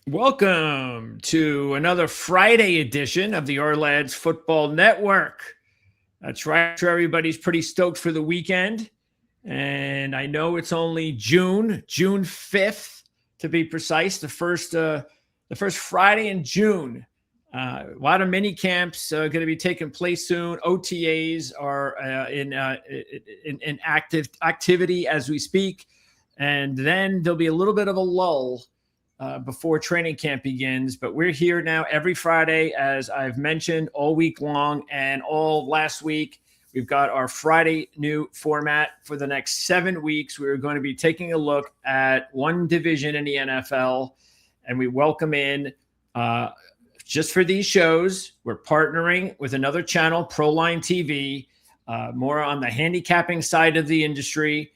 Welcome to another Friday edition of the Our Lads Football Network. That's right. I'm sure everybody's pretty stoked for the weekend. And I know it's only June 5th to be precise, the first Friday in June. A lot of mini camps going to be taking place soon. OTAs are in activity as we speak. And then there'll be a little bit of a lull before training camp begins. But we're here now every Friday, as I've mentioned, all week long and all last week. We've got our Friday new format for the next 7 weeks. We're going to be taking a look at one division in the NFL, and we welcome in, just for these shows, we're partnering with another channel, ProLine TV, more on the handicapping side of the industry.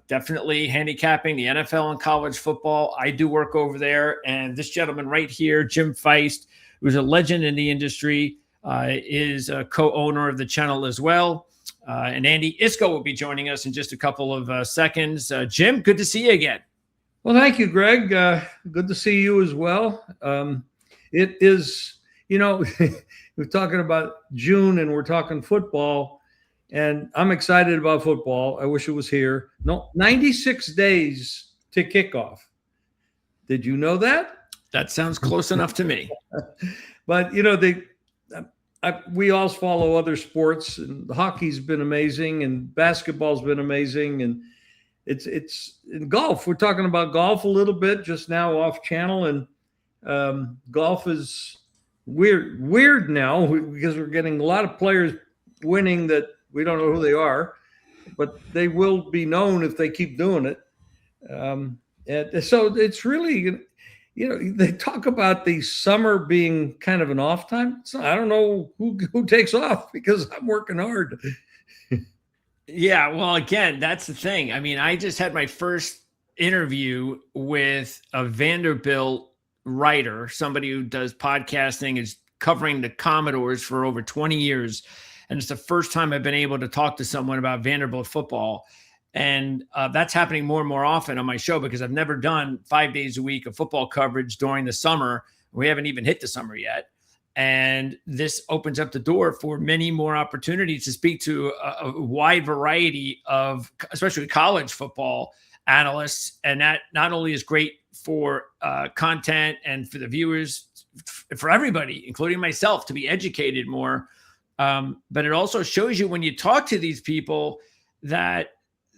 Definitely handicapping the NFL and college football. I do work over there. And this gentleman right here, Jim Feist, who's a legend in the industry, is a co-owner of the channel as well. And Andy Isco will be joining us in just a couple of seconds. Jim, good to see you again. Well, thank you, Greg. Good to see you as well. It is, we're talking about June and we're talking football. And I'm excited about football. I wish it was here. No, 96 days to kickoff. Did you know that? That sounds close enough to me. But, we all follow other sports. And hockey's been amazing, and basketball's been amazing. And it's in golf. We're talking about golf a little bit just now off channel. And golf is weird now because we're getting a lot of players winning that we don't know who they are, but they will be known if they keep doing it. And so it's really, they talk about the summer being kind of an off time. So I don't know who takes off because I'm working hard. Yeah, well, again, that's the thing. I mean, I just had my first interview with a Vanderbilt writer, somebody who does podcasting, is covering the Commodores for over 20 years. And it's the first time I've been able to talk to someone about Vanderbilt football. And that's happening more and more often on my show because I've never done 5 days a week of football coverage during the summer. We haven't even hit the summer yet. And this opens up the door for many more opportunities to speak to a wide variety of, especially college football analysts. And that not only is great for content and for the viewers, for everybody, including myself, to be educated more. But it also shows you when you talk to these people that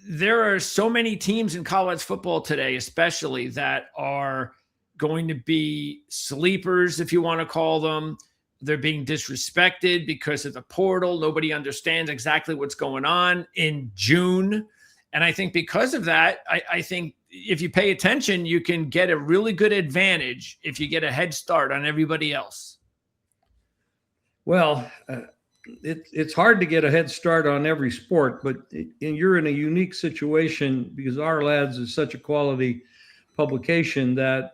there are so many teams in college football today, especially that are going to be sleepers, if you want to call them. They're being disrespected because of the portal. Nobody understands exactly what's going on in June. And I think because of that, I think if you pay attention, you can get a really good advantage if you get a head start on everybody else. Well, it's hard to get a head start on every sport, but you're in a unique situation because Our Lads is such a quality publication that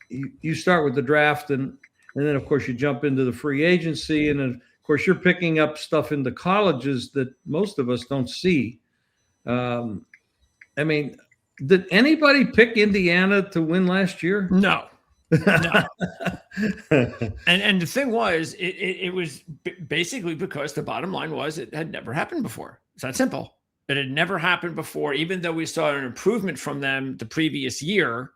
you start with the draft and then, of course, you jump into the free agency. And, of course, you're picking up stuff in the colleges that most of us don't see. I mean, did anybody pick Indiana to win last year? No. No. And the thing was, it was basically because the bottom line was it had never happened before. It's that simple. It had never happened before, even though we saw an improvement from them the previous year.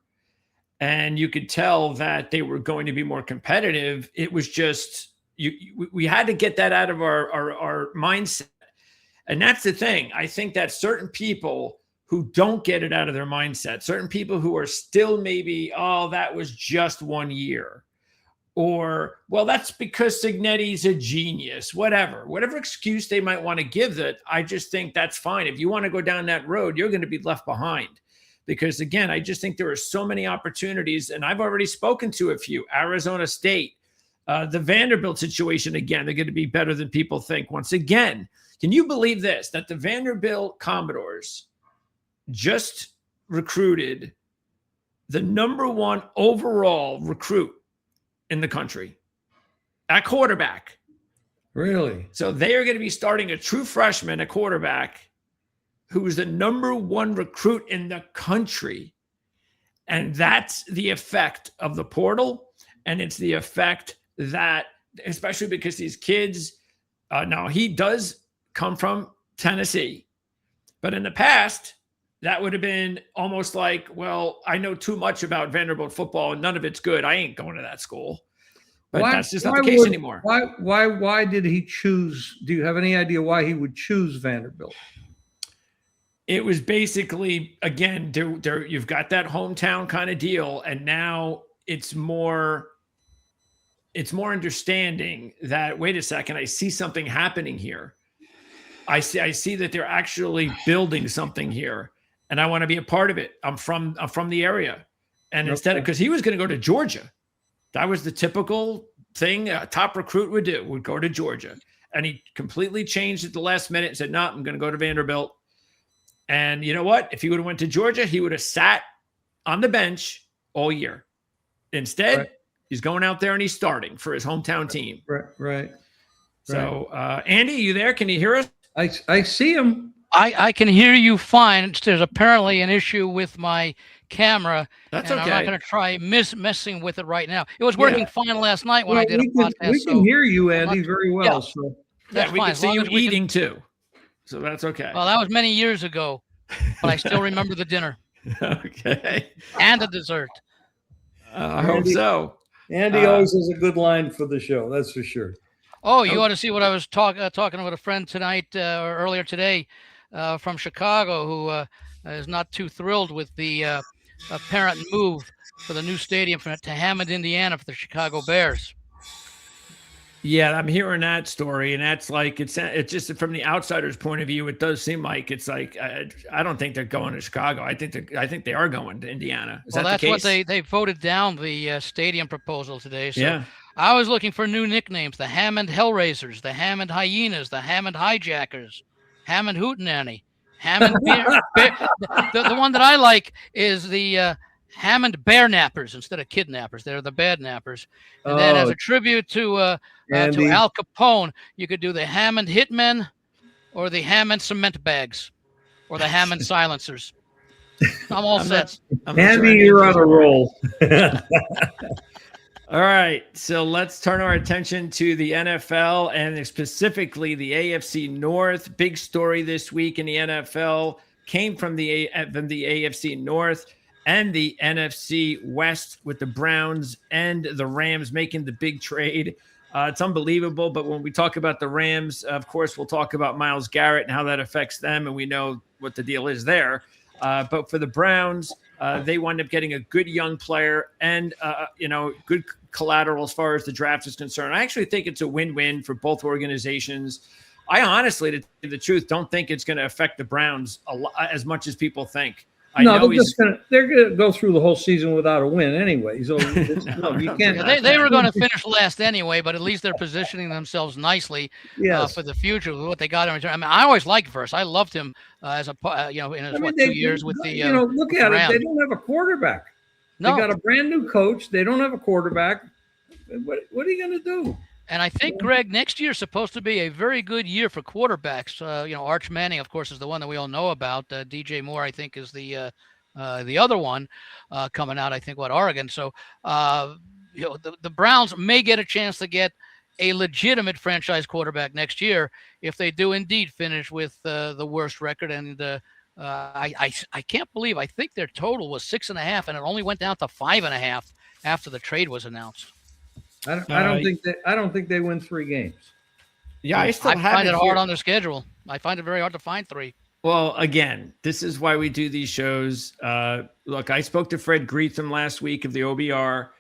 And you could tell that they were going to be more competitive. It was just, we had to get that out of our mindset. And that's the thing. I think that certain people who don't get it out of their mindset, certain people who are still maybe, oh, that was just 1 year. Or, well, that's because Signetti's a genius, whatever excuse they might want to give that. I just think that's fine. If you want to go down that road, you're going to be left behind. Because again, I just think there are so many opportunities, and I've already spoken to a few. Arizona State, the Vanderbilt situation, again, they're going to be better than people think. Once again, can you believe this, that the Vanderbilt Commodores just recruited the #1 overall recruit in the country at quarterback? Really? So they are going to be starting a true freshman at quarterback who was the #1 recruit in the country. And that's the effect of the portal. And it's the effect that, especially because these kids, now he does come from Tennessee, but in the past, that would have been almost like, well, I know too much about Vanderbilt football and none of it's good. I ain't going to that school. But that's just not the case anymore. Why did he choose? Do you have any idea why he would choose Vanderbilt? It was basically, again, you've got that hometown kind of deal, and now it's more understanding that, wait a second, I see something happening here. I see that they're actually building something here, and I want to be a part of it. I'm from the area, and instead of, because he was going to go to Georgia, that was the typical thing a top recruit would do, would go to Georgia, and he completely changed at the last minute and said, "No, I'm going to go to Vanderbilt." And you know what? If he would have went to Georgia, he would have sat on the bench all year. Instead, he's going out there and he's starting for his hometown team. Right. So, Andy, you there? Can you hear us? I see him. I can hear you fine. There's apparently an issue with my camera. That's and okay. I'm not going to try messing with it right now. It was working fine last night when I did a podcast. We can hear you, Andy, very well. Yeah, so that's we fine. can see you eating too. So that's okay. Well, that was many years ago, but I still remember the dinner. Okay. And the dessert. I hope so. Andy always has a good line for the show. That's for sure. Oh, you ought to see what I was talking with a friend tonight or earlier today from Chicago who is not too thrilled with the apparent move for the new stadium to Hammond, Indiana for the Chicago Bears. Yeah, I'm hearing that story, and that's like it's just from the outsider's point of view. It does seem like it's like I don't think they're going to Chicago. I think they are going to Indiana. Is that the case? That's what they voted down the stadium proposal today. So yeah. I was looking for new nicknames: the Hammond Hellraisers, the Hammond Hyenas, the Hammond Hijackers, Hammond Hootenanny, Hammond Bear. The one that I like is the Hammond Bear Nappers instead of Kidnappers. They're the bad nappers. And then as a tribute to Al Capone, you could do the Hammond Hitmen or the Hammond Cement Bags or the Hammond Silencers. I'm all set. Andy, you're on a roll. All right, so let's turn our attention to the NFL and specifically the AFC North. Big story this week in the NFL came from the AFC North and the NFC West with the Browns and the Rams making the big trade. It's unbelievable, but when we talk about the Rams, of course, we'll talk about Myles Garrett and how that affects them, and we know what the deal is there. But for the Browns, they wind up getting a good young player and, good collateral as far as the draft is concerned. I actually think it's a win-win for both organizations. I honestly, to tell you the truth, don't think it's going to affect the Browns as much as people think. They're gonna go through the whole season without a win anyway. So you can't. They were going to finish last anyway, but at least they're positioning themselves nicely for the future with what they got in return. I mean, I always liked Verse. I loved him as a in his 2 years with the. Look at it. They don't have a quarterback. No. They got a brand new coach. They don't have a quarterback. What are you going to do? And I think, Greg, next year is supposed to be a very good year for quarterbacks. Arch Manning, of course, is the one that we all know about. DJ Moore, I think, is the other one coming out, I think, Oregon. So, the Browns may get a chance to get a legitimate franchise quarterback next year if they do indeed finish with the worst record. And I can't believe, I think their total was 6.5, and it only went down to 5.5 after the trade was announced. I don't think they win 3 games. Yeah, I find it hard on their schedule. I find it very hard to find 3. Well, again, this is why we do these shows. Look, I spoke to Fred Greetham last week of the OBR,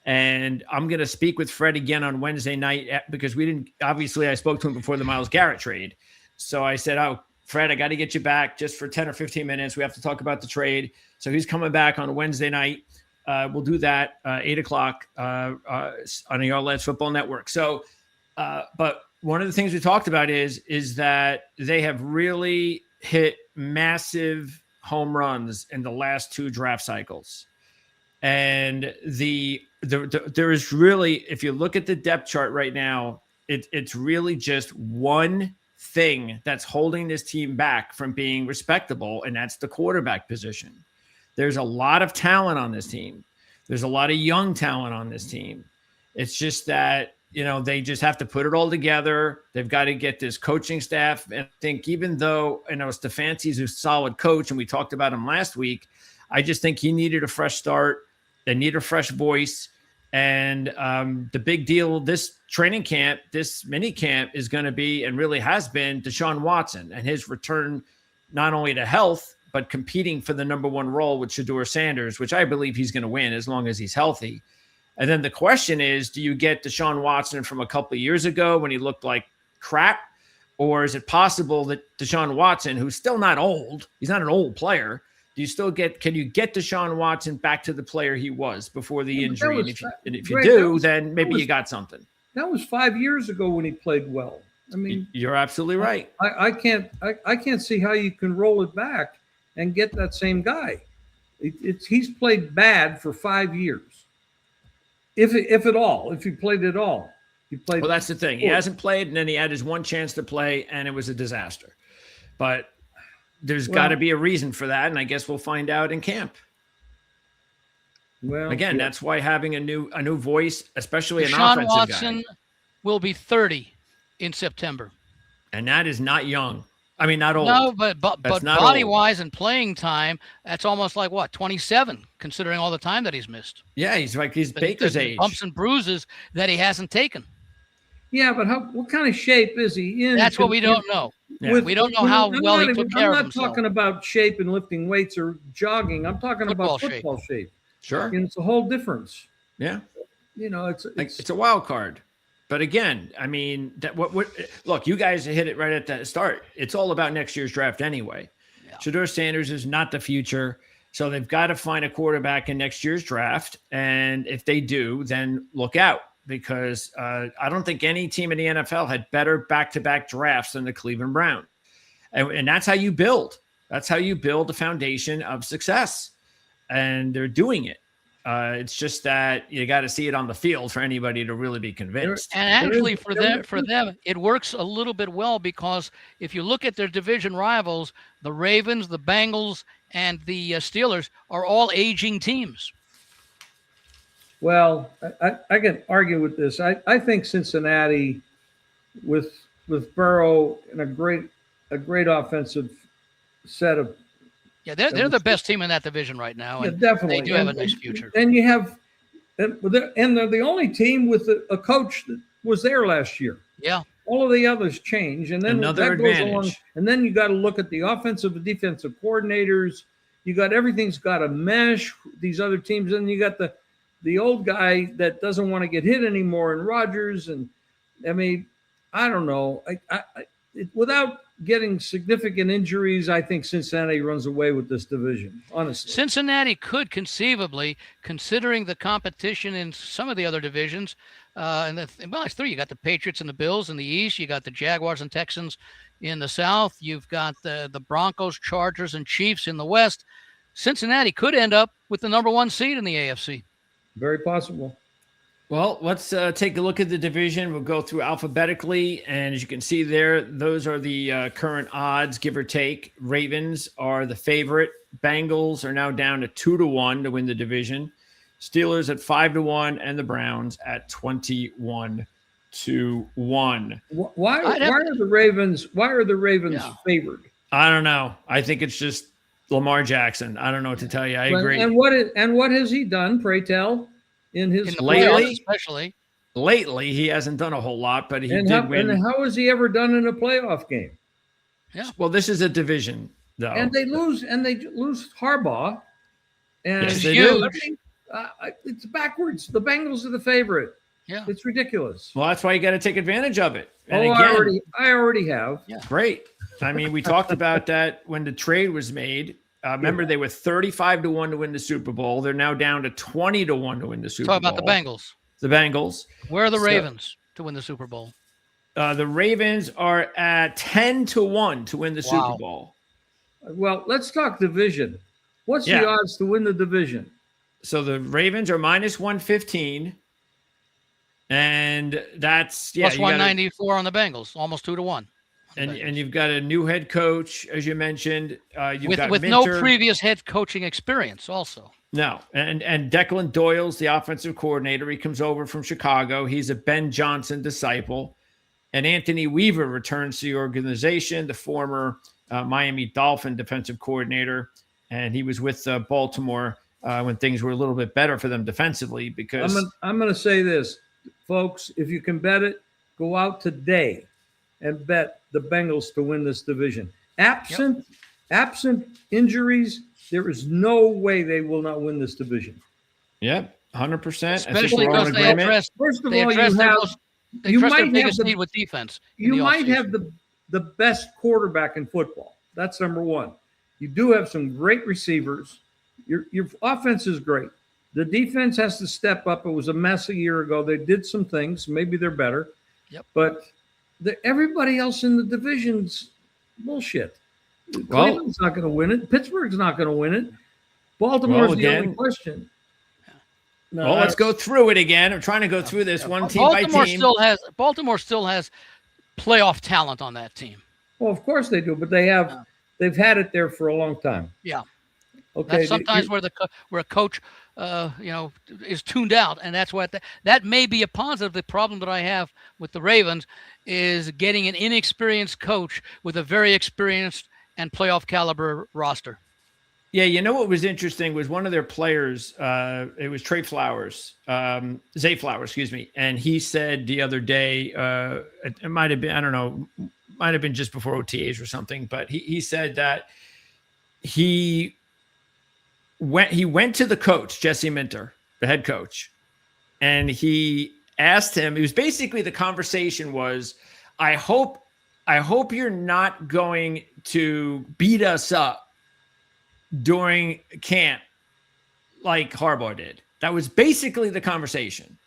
and I'm going to speak with Fred again on Wednesday night because I spoke to him before the Myles Garrett trade. So I said, "Oh, Fred, I got to get you back just for 10 or 15 minutes. We have to talk about the trade." So he's coming back on Wednesday night. We'll do that 8:00 on the All Lads Football Network. So, but one of the things we talked about is that they have really hit massive home runs in the last 2 draft cycles, and there is really, if you look at the depth chart right now, it's really just one thing that's holding this team back from being respectable, and that's the quarterback position. There's a lot of talent on this team. There's a lot of young talent on this team. It's just that, they just have to put it all together. They've got to get this coaching staff. And I think even though, Stefanski's a solid coach, and we talked about him last week, I just think he needed a fresh start. They need a fresh voice. And the big deal this training camp, this mini camp, is going to be, and really has been, Deshaun Watson and his return not only to health, but competing for the number one role with Shedeur Sanders, which I believe he's going to win as long as he's healthy. And then the question is, do you get Deshaun Watson from a couple of years ago when he looked like crap? Or is it possible that Deshaun Watson, who's still not old, he's not an old player, can you get Deshaun Watson back to the player he was before the injury? And if you do, then maybe you got something. That was 5 years ago when he played well. I mean, you're absolutely right. I can't see how you can roll it back and get that same guy. He's played bad for 5 years. If at all, if he played at all. He played. Well, that's the thing. He hasn't played, and then he had his one chance to play, and it was a disaster. But there's got to be a reason for that, and I guess we'll find out in camp. Well, again, that's why having a new voice, especially an Deshaun offensive Watson guy, will be 30 in September, and that is not young. I mean, not old. No, but body-wise and playing time, that's almost like 27, considering all the time that he's missed. Yeah, he's Baker's age. Bumps and bruises that he hasn't taken. Yeah, but what kind of shape is he in? That's what we don't know. Yeah. We don't know how well he took care of himself. I'm not talking about shape and lifting weights or jogging. I'm talking about football shape. Sure. And it's a whole difference. Yeah. It's a wild card. But again, I mean, look, you guys hit it right at the start. It's all about next year's draft anyway. Yeah. Shedeur Sanders is not the future. So they've got to find a quarterback in next year's draft. And if they do, then look out. Because I don't think any team in the NFL had better back-to-back drafts than the Cleveland Browns. And that's how you build. That's how you build a foundation of success. And they're doing it. It's just that you got to see it on the field for anybody to really be convinced. And actually for them, it works a little bit well because if you look at their division rivals, the Ravens, the Bengals, and the Steelers are all aging teams. Well, I can argue with this. I think Cincinnati, with Burrow and a great offensive set of. Yeah, they're the best team in that division right now. And definitely. They do have a nice future. And you have, and they're the only team with a coach that was there last year. Yeah. All of the others change, and then another advantage. Goes along, and then you got to look at the offensive and defensive coordinators. You got everything's got to mesh. These other teams, and you got the old guy that doesn't want to get hit anymore, and Rodgers, and I mean, I don't know. Without getting significant injuries, I think Cincinnati runs away with this division, honestly. Cincinnati could conceivably, considering the competition in some of the other divisions, it's three. You got the Patriots and the Bills in the East. You got the Jaguars and Texans in the South. You've got the Broncos, Chargers, and Chiefs in the West. Cincinnati could end up with the number one seed in the AFC. Very possible. Well, let's take a look at the division. We'll go through alphabetically. And as you can see there, those are the current odds, give or take. Ravens are the favorite. Bengals are now down to 2-1 to win the division. Steelers at 5-1 and the Browns at 21-1. Why are the Ravens favored? I don't know. I think it's just Lamar Jackson. I don't know what to tell you. I agree. And what has he done, pray tell, in his lately? Especially lately, he hasn't done a whole lot, but he did win. And how has he ever done in a playoff game? Yeah. Well, this is a division, though. And they lose Harbaugh. And yes, they do. It's backwards. The Bengals are the favorite. Yeah, it's ridiculous. Well, that's why you got to take advantage of it. And I already have. Yeah, great. I mean, we talked about that when the trade was made. Remember, they were 35-1 to win the Super Bowl. They're now down to 20-1 to win the Super Bowl. Talk about the Bengals. The Bengals. Where are the Ravens to win the Super Bowl? The Ravens are at 10-1 to win the Super Bowl. Well, let's talk division. What's the odds to win the division? So the Ravens are -115. And that's plus 194 on the Bengals, almost 2-1. And you've got a new head coach, as you mentioned. You've got with no previous head coaching experience, also. No, and Declan Doyle's the offensive coordinator. He comes over from Chicago. He's a Ben Johnson disciple. And Anthony Weaver returns to the organization, the former Miami Dolphin defensive coordinator. And he was with Baltimore when things were a little bit better for them defensively. Because I'm going to say this, folks, if you can bet it, go out today and bet the Bengals to win this division. Absent injuries, there is no way they will not win this division. Yep, 100%. Especially because they address, first of they all, address you their might biggest have need with defense. You might have the best quarterback in football. That's number one. You do have some great receivers. Your offense is great. The defense has to step up. It was a mess a year ago. They did some things. Maybe they're better. Yep. But everybody else in the division's bullshit. Cleveland's not going to win it. Pittsburgh's not going to win it. Baltimore's the only question. No, let's go through it again. I'm trying to go through this one team by team. Baltimore still has playoff talent on that team. Well, of course they do, but they've had it there for a long time. Yeah. Okay. That's sometimes where a coach is tuned out, and that's what that may be a positive. The problem that I have with the Ravens is getting an inexperienced coach with a very experienced and playoff caliber roster. Yeah, you know what was interesting was one of their players, it was Zay Flowers, excuse me, and he said the other day, it might have been, I don't know, might have been just before OTAs or something, but he said that he went to the coach, Jesse Minter, the head coach, and he asked him, it was basically the conversation was, I hope you're not going to beat us up during camp like Harbaugh did. That was basically the conversation.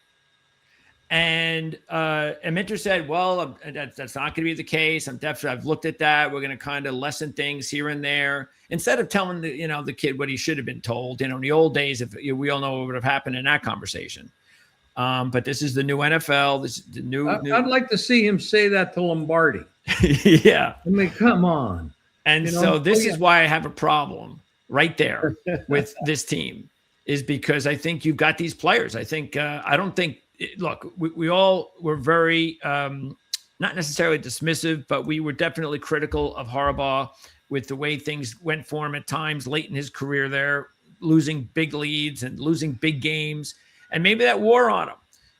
And Minter said, well, that's not going to be the case. I've looked at that. We're going to kind of lessen things here and there. Instead of telling the kid what he should have been told, in the old days, we all know what would have happened in that conversation. But this is the new NFL. This is the new. I'd like to see him say that to Lombardi. Yeah. I mean, come on. And so this is why I have a problem right there with this team, is because I think you've got these players. I think I don't think. Look, we all were very not necessarily dismissive, but we were definitely critical of Harbaugh with the way things went for him at times late in his career there, losing big leads and losing big games. And maybe that wore on him.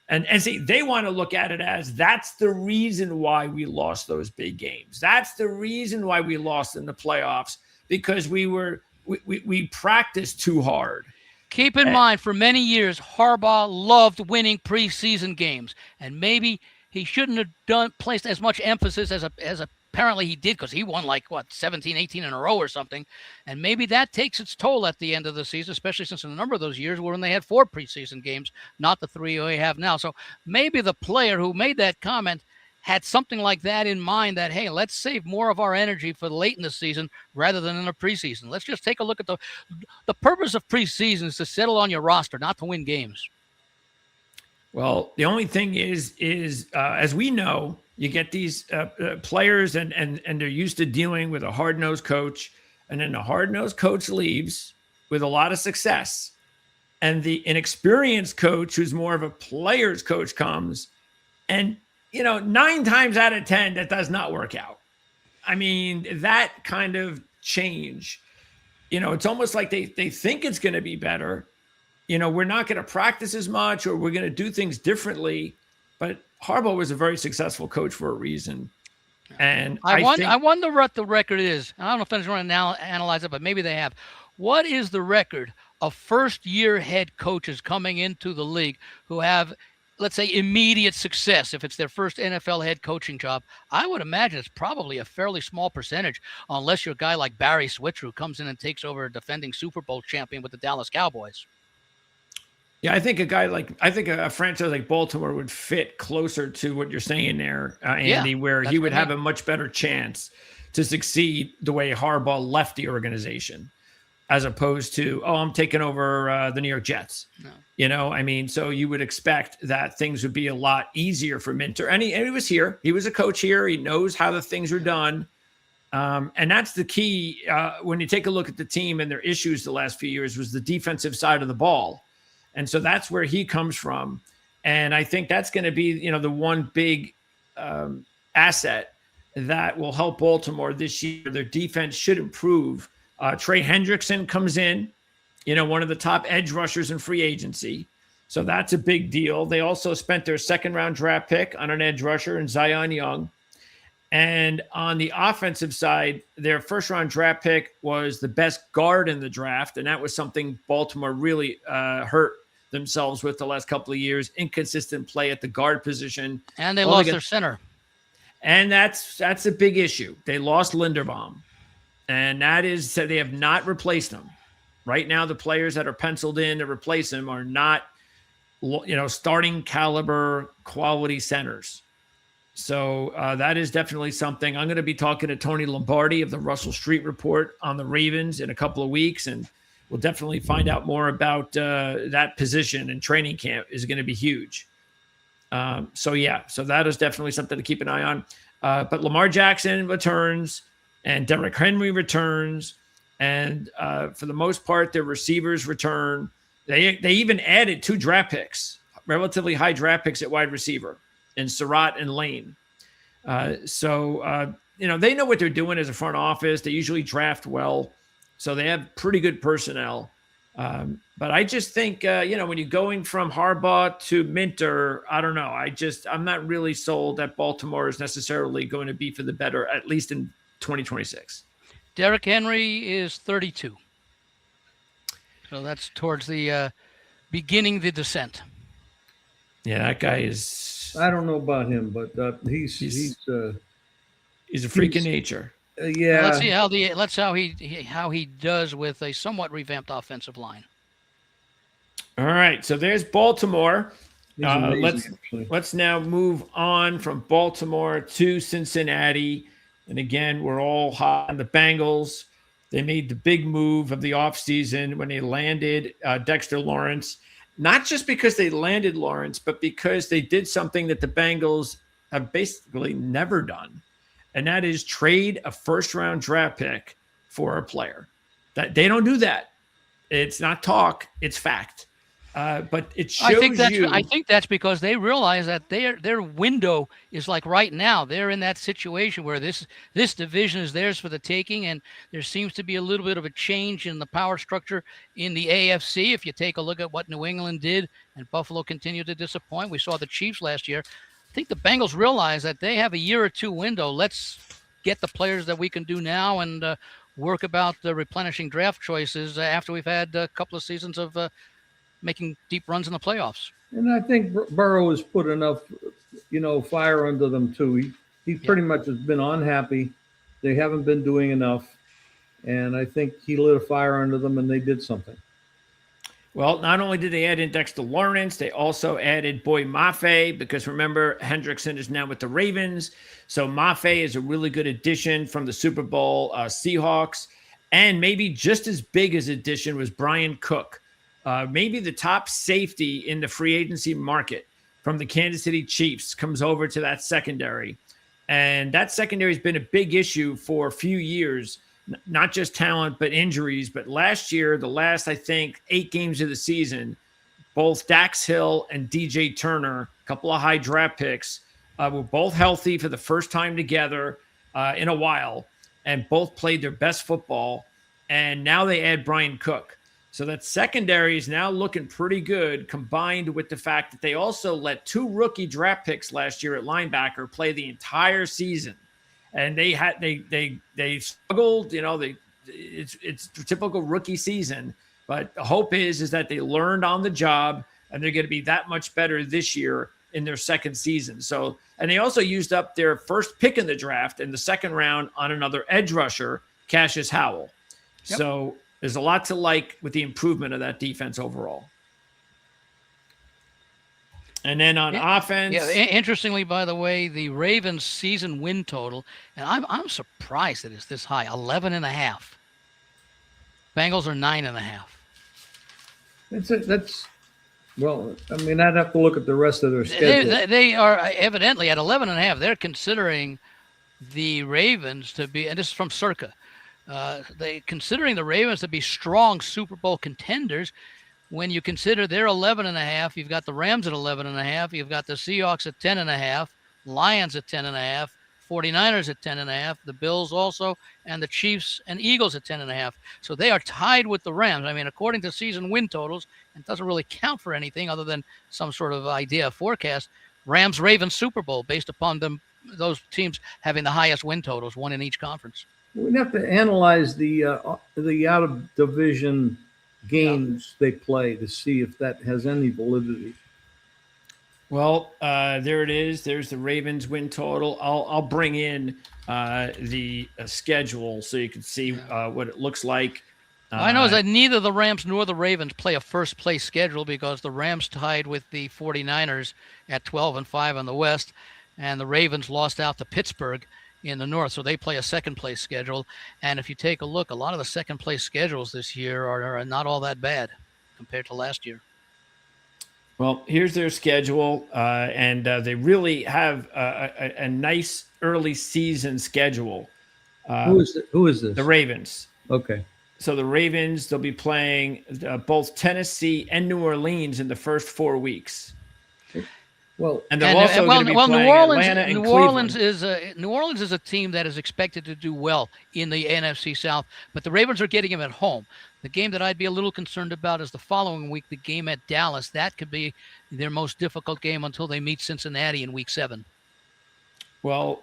And see, they want to look at it as that's the reason why we lost those big games. That's the reason why we lost in the playoffs, because we practiced too hard. Keep in mind, for many years, Harbaugh loved winning preseason games, and maybe he shouldn't have placed as much emphasis as apparently he did, because he won 17, 18 in a row or something, and maybe that takes its toll at the end of the season, especially since a number of those years were when they had 4 preseason games, not the 3 we have now. So maybe the player who made that comment had something like that in mind, that, hey, let's save more of our energy for late in the season rather than in the preseason. Let's just take a look at the purpose of preseason is to settle on your roster, not to win games. Well, the only thing is as we know, you get these players and they're used to dealing with a hard-nosed coach, and then the hard-nosed coach leaves with a lot of success, and the inexperienced coach, who's more of a player's coach, comes, and 9 times out of 10, that does not work out. I mean, that kind of change, it's almost like they think it's going to be better. We're not going to practice as much, or we're going to do things differently. But Harbaugh was a very successful coach for a reason. And I wonder what the record is. I don't know if anyone's going to analyze it, but maybe they have. What is the record of first-year head coaches coming into the league who have, let's say, immediate success? If it's their first NFL head coaching job, I would imagine it's probably a fairly small percentage, unless you're a guy like Barry Switzer, who comes in and takes over a defending Super Bowl champion with the Dallas Cowboys. Yeah, I think a franchise like Baltimore would fit closer to what you're saying there, Andy, where he would have a much better chance to succeed the way Harbaugh left the organization. as opposed to, oh, I'm taking over the New York Jets. No. You know, I mean, so you would expect that things would be a lot easier for Minter. And he was here. He was a coach here. He knows how the things are done. And that's the key when you take a look at the team and their issues the last few years was the defensive side of the ball. And so that's where he comes from. And I think that's going to be, you know, the one big asset that will help Baltimore this year. Their defense should improve. Trey Hendrickson comes in, you know, one of the top edge rushers in free agency. So that's a big deal. They also spent their second-round draft pick on an edge rusher in Zion Young. And on the offensive side, their first-round draft pick was the best guard in the draft, and that was something Baltimore really hurt themselves with the last couple of years. Inconsistent play at the guard position. And they lost their center. And that's a big issue. They lost Linderbaum. And that is, so they have not replaced him. Right now, the players that are penciled in to replace him are not, you know, starting caliber quality centers. So that is definitely something. I'm going to be talking to Tony Lombardi of the Russell Street Report on the Ravens in a couple of weeks, and we'll definitely find out more about that position, and training camp is going to be huge. So that is definitely something to keep an eye on. But Lamar Jackson returns, and Derrick Henry returns, and for the most part, their receivers return. They even added 2 draft picks, relatively high draft picks at wide receiver, in Surratt and Lane. You know, they know what they're doing as a front office. They usually draft well, so they have pretty good personnel. But I just think, you know, when you're going from Harbaugh to Minter, I don't know. I'm not really sold that Baltimore is necessarily going to be for the better, at least in 2026. Derrick Henry is 32. So that's towards the beginning the descent. Yeah, that guy is. I don't know about him, but he's a freak of nature. Yeah. Well, let's see how he does with a somewhat revamped offensive line. All right, so there's Baltimore. Amazing, let's now move on from Baltimore to Cincinnati. And again, we're all hot on the Bengals. They made the big move of the offseason when they landed Dexter Lawrence, not just because they landed Lawrence, but because they did something that the Bengals have basically never done. And that is trade a first-round draft pick for a player. That they don't do that. It's not talk; it's fact. But it shows I think that's because they realize that their window is like right now. They're in that situation where this division is theirs for the taking, and there seems to be a little bit of a change in the power structure in the AFC. If you take a look at what New England did, and Buffalo continued to disappoint. We saw the Chiefs last year. I think the Bengals realize that they have a year or two window. Let's get the players that we can do now and work about the replenishing draft choices after we've had a couple of seasons of making deep runs in the playoffs. And I think Burrow has put enough, you know, fire under them too. He pretty much has been unhappy. They haven't been doing enough. And I think he lit a fire under them and they did something. Well, not only did they add in Dexter Lawrence, they also added Boy Mafe, because remember, Hendrickson is now with the Ravens. So Mafe is a really good addition from the Super Bowl Seahawks. And maybe just as big as addition was Brian Cook. Maybe the top safety in the free agency market from the Kansas City Chiefs comes over to that secondary. And that secondary has been a big issue for a few years, not just talent, but injuries. But last year, the last, I think, 8 games of the season, both Dax Hill and DJ Turner, a couple of high draft picks, were both healthy for the first time together in a while, and both played their best football. And now they add Brian Cook. So that secondary is now looking pretty good, combined with the fact that they also let 2 rookie draft picks last year at linebacker play the entire season. And they struggled, you know, it's typical rookie season, but the hope is that they learned on the job and they're going to be that much better this year in their second season. So, and they also used up their first pick in the draft in the second round on another edge rusher, Cassius Howell. Yep. So there's a lot to like with the improvement of that defense overall. And then on offense. Yeah, interestingly, by the way, the Ravens season win total, and I'm surprised that it's this high, 11.5. Bengals are 9.5. That's well. I mean, I'd have to look at the rest of their schedule. They are evidently at 11.5. They're considering the Ravens to be, and this is from Circa. They considering the Ravens to be strong Super Bowl contenders. When you consider they're 11.5, you've got the Rams at 11.5, you've got the Seahawks at 10.5, Lions at 10.5, 49ers at 10.5, the Bills also, and the Chiefs and Eagles at 10.5. So they are tied with the Rams. I mean, according to season win totals, it doesn't really count for anything other than some sort of idea forecast. Rams Ravens Super Bowl based upon those teams having the highest win totals, one in each conference. We'd have to analyze the out of division games they play to see if that has any validity. Well, there it is. There's the Ravens win total. I'll bring in the schedule so you can see what it looks like. I know is that neither the Rams nor the Ravens play a first place schedule because the Rams tied with the 49ers at 12-5 in the West, and the Ravens lost out to Pittsburgh in the North, so they play a second place schedule. And if you take a look, a lot of the second place schedules this year are not all that bad compared to last year. Well, here's their schedule, and they really have a nice early season schedule. Who is this? The Ravens. Okay. So the Ravens, they'll be playing both Tennessee and New Orleans in the first 4 weeks. Well, and they're also going to be playing Atlanta and Cleveland. New Orleans is a team that is expected to do well in the NFC South, but the Ravens are getting them at home. The game that I'd be a little concerned about is the following week, the game at Dallas. That could be their most difficult game until they meet Cincinnati in Week 7. Well,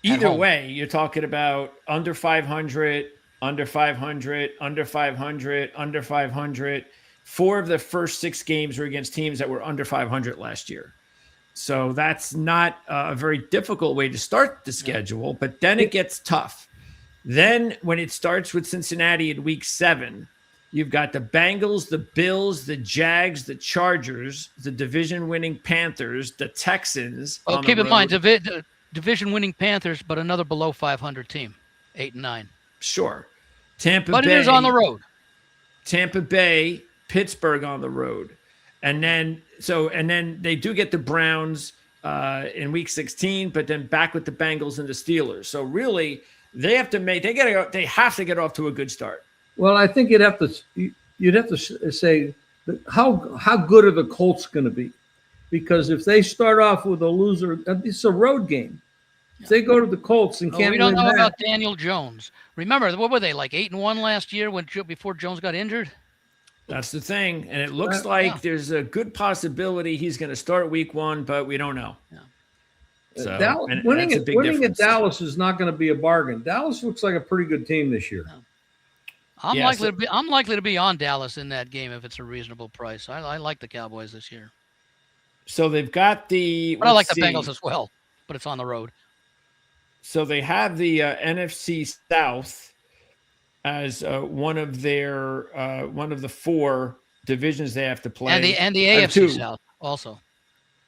either way, you're talking about under 500, under 500, under 500, under 500. 4 of the first 6 games were against teams that were under 500 last year. So that's not a very difficult way to start the schedule, but then it gets tough. Then when it starts with Cincinnati in Week 7, you've got the Bengals, the Bills, the Jags, the Chargers, the division-winning Panthers, the Texans. Oh, keep in mind, division-winning Panthers, but another below 500 team, 8-9. Sure. Tampa Bay. But it is on the road. Tampa Bay, Pittsburgh on the road. And then they do get the Browns in Week 16, but then back with the Bengals and the Steelers. So really, they have to get off to a good start. Well, I think you'd have to say how good are the Colts going to be? Because if they start off with a loser, it's a road game. If they go to the Colts and can't win, we don't know about Daniel Jones. Remember, what were they, like 8-1 last year before Jones got injured? That's the thing, and it looks like there's a good possibility he's going to start Week 1, but we don't know. Yeah. So winning at Dallas is not going to be a bargain. Dallas looks like a pretty good team this year. Yeah. I'm likely to be on Dallas in that game if it's a reasonable price. I like the Cowboys this year. So they've got the Bengals as well, but it's on the road. So they have the NFC South as one of the 4 divisions they have to play, and the AFC South also.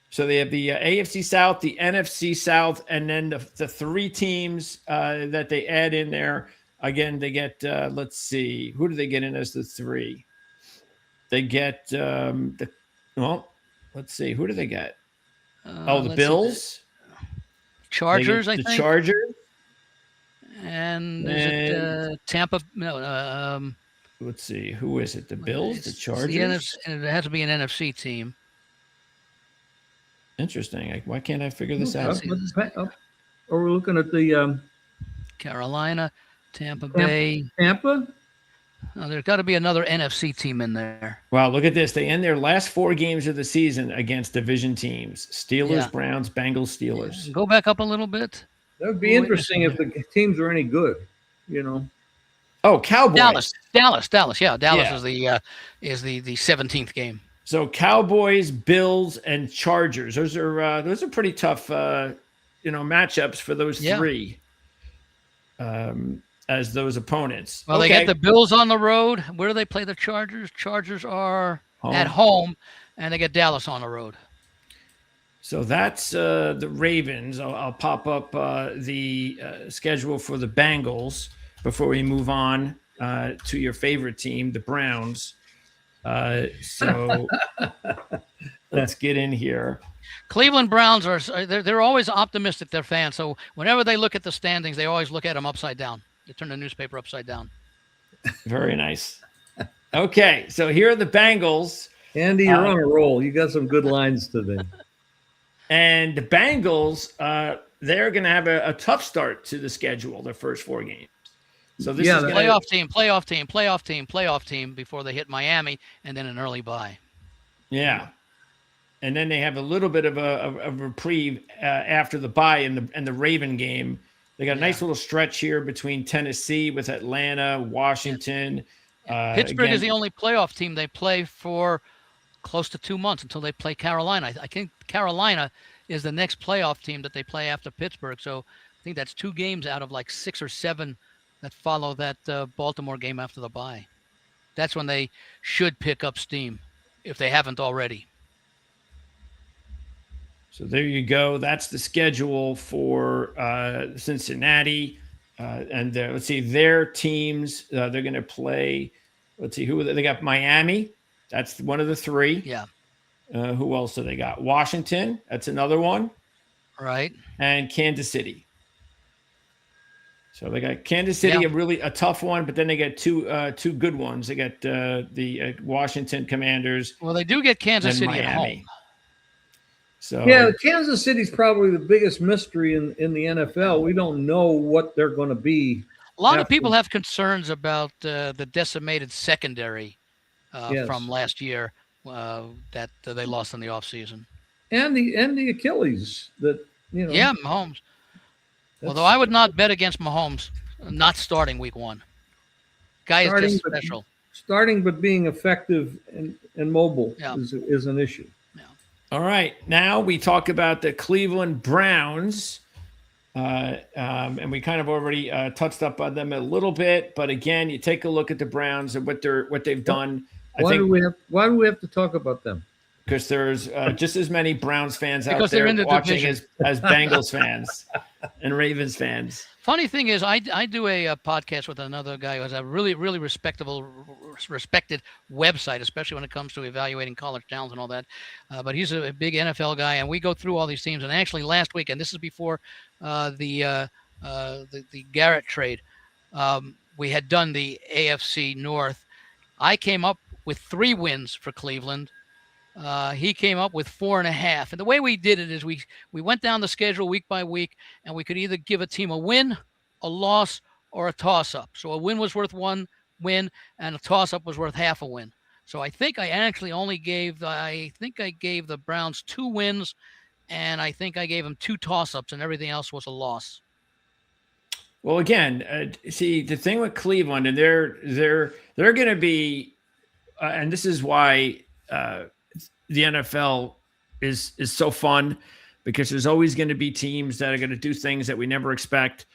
So they have the AFC South, the NFC South, and then the 3 teams that they add in there. Again, they get let's see, who do they get in as the 3? They get let's see, who do they get? The Bills. Chargers, I think. The Chargers. And is it Tampa? No. Let's see. Who is it? The Bills? The Chargers? It has to be an NFC team. Interesting. Why can't I figure this out? Or we're looking at the Carolina, Tampa Bay. Tampa? Oh, there's got to be another NFC team in there. Wow, look at this. They end their last 4 games of the season against division teams. Steelers, Browns, Bengals, Steelers. Go back up a little bit. That would be interesting if the teams are any good, you know. Oh, Cowboys. Dallas. Yeah, Dallas is the 17th game. So Cowboys, Bills, and Chargers. Those are pretty tough matchups for those 3. As those opponents. Well, they get the Bills on the road. Where do they play the Chargers? Chargers are at home, and they get Dallas on the road. So that's the Ravens. I'll pop up the schedule for the Bengals before we move on. to your favorite team, the Browns. So let's get in here. Cleveland Browns they're always optimistic, their fans. So whenever they look at the standings, they always look at them upside down. They turn the newspaper upside down. Very nice. Okay, so here are the Bengals. Andy, you're on a roll. You got some good lines today. And the Bengals, they're going to have a tough start to the schedule, their first 4 games. So this is playoff team before they hit Miami, and then an early bye. Yeah. And then they have a little bit of a reprieve after the bye in the Raven game. They got a nice little stretch here between Tennessee with Atlanta, Washington. Pittsburgh is the only playoff team they play for close to 2 months until they play Carolina. I think Carolina is the next playoff team that they play after Pittsburgh. So I think that's 2 games out of like 6 or 7 that follow that Baltimore game after the bye. That's when they should pick up steam if they haven't already. So there you go. That's the schedule for Cincinnati. And let's see, their teams, they're going to play. Let's see, who they got? Miami. That's one of the 3. Yeah. Who else do they got? Washington. That's another one. Right. And Kansas City. So they got Kansas City, a tough one, but then they get two good ones. They got the Washington Commanders. Well, they do get Kansas City Miami. at home. So yeah, Kansas City's probably the biggest mystery in the NFL. We don't know what they're going to be. A lot of people have concerns about the decimated secondary from last year that they lost in the offseason. And the Achilles that, Yeah, Mahomes. Although I would not bet against Mahomes not starting week 1. Guy is just special. Starting but being effective and mobile is an issue. All right, now we talk about the Cleveland Browns, and we kind of already touched up on them a little bit. But again, you take a look at the Browns and what they've done. Why do we have to talk about them? Because there's just as many Browns fans out they're there in the watching division. as Bengals fans and Ravens fans. Funny thing is, I do a podcast with another guy who has a really, really respected website, especially when it comes to evaluating college talent and all that. But he's a big NFL guy, and we go through all these teams. And actually, last week, and this is before the Garrett trade, we had done the AFC North. I came up with 3 wins for Cleveland. He came up with 4.5. And the way we did it is we went down the schedule week by week, and we could either give a team a win, a loss, or a toss-up. So a win was worth 1 win, and a toss-up was worth half a win. So I think I actually only gave the Browns 2 wins, and I think I gave them 2 toss-ups, and everything else was a loss. Well, again, see, the thing with Cleveland, and they're going to be, and this is why the NFL is so fun, because there's always going to be teams that are going to do things that we never expect.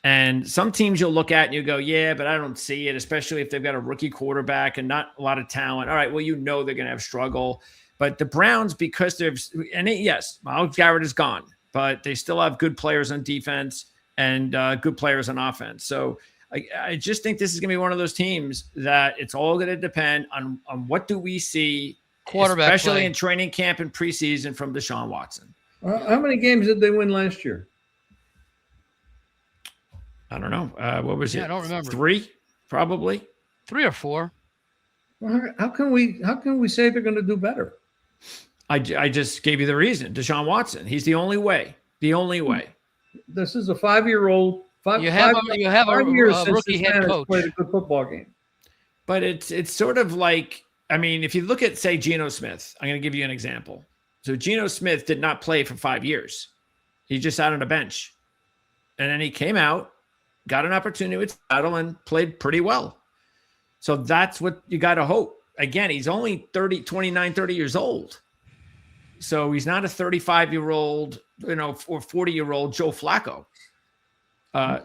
And some teams you'll look at and you go, yeah, but I don't see it, especially if they've got a rookie quarterback and not a lot of talent. All right, well, they're going to have struggle. But the Browns, because yes, Miles Garrett is gone, but they still have good players on defense and good players on offense. So I just think this is going to be one of those teams that it's all going to depend on what do we see, quarterback especially play in training camp and preseason, from Deshaun Watson. How many games did they win last year? I don't know. What was it? I don't remember. 3, probably 3 or 4. Well, how can we say they're going to do better? I just gave you the reason. Deshaun Watson. He's the only way. The only way. This is a 5-year-old. You have a rookie head coach. Played a good football game. But it's sort of like, I mean, if you look at, say, Geno Smith, I'm going to give you an example. So Geno Smith did not play for 5 years. He just sat on a bench. And then he came out, got an opportunity with Seattle, and played pretty well. So that's what you got to hope. Again, he's only 29, 30 years old. So he's not a 35-year-old, or 40-year-old Joe Flacco.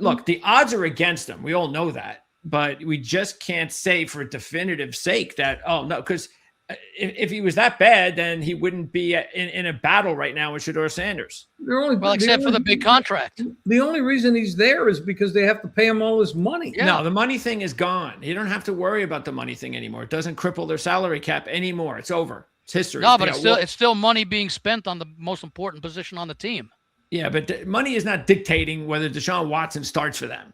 Look, the odds are against him. We all know that. But we just can't say for definitive sake that, oh, no, because If he was that bad, then he wouldn't be in a battle right now with Shedeur Sanders. Except for the big contract. The only reason he's there is because they have to pay him all this money. Yeah. No, the money thing is gone. You don't have to worry about the money thing anymore. It doesn't cripple their salary cap anymore. It's over. It's history. No, but it's still money being spent on the most important position on the team. Yeah, but money is not dictating whether Deshaun Watson starts for them.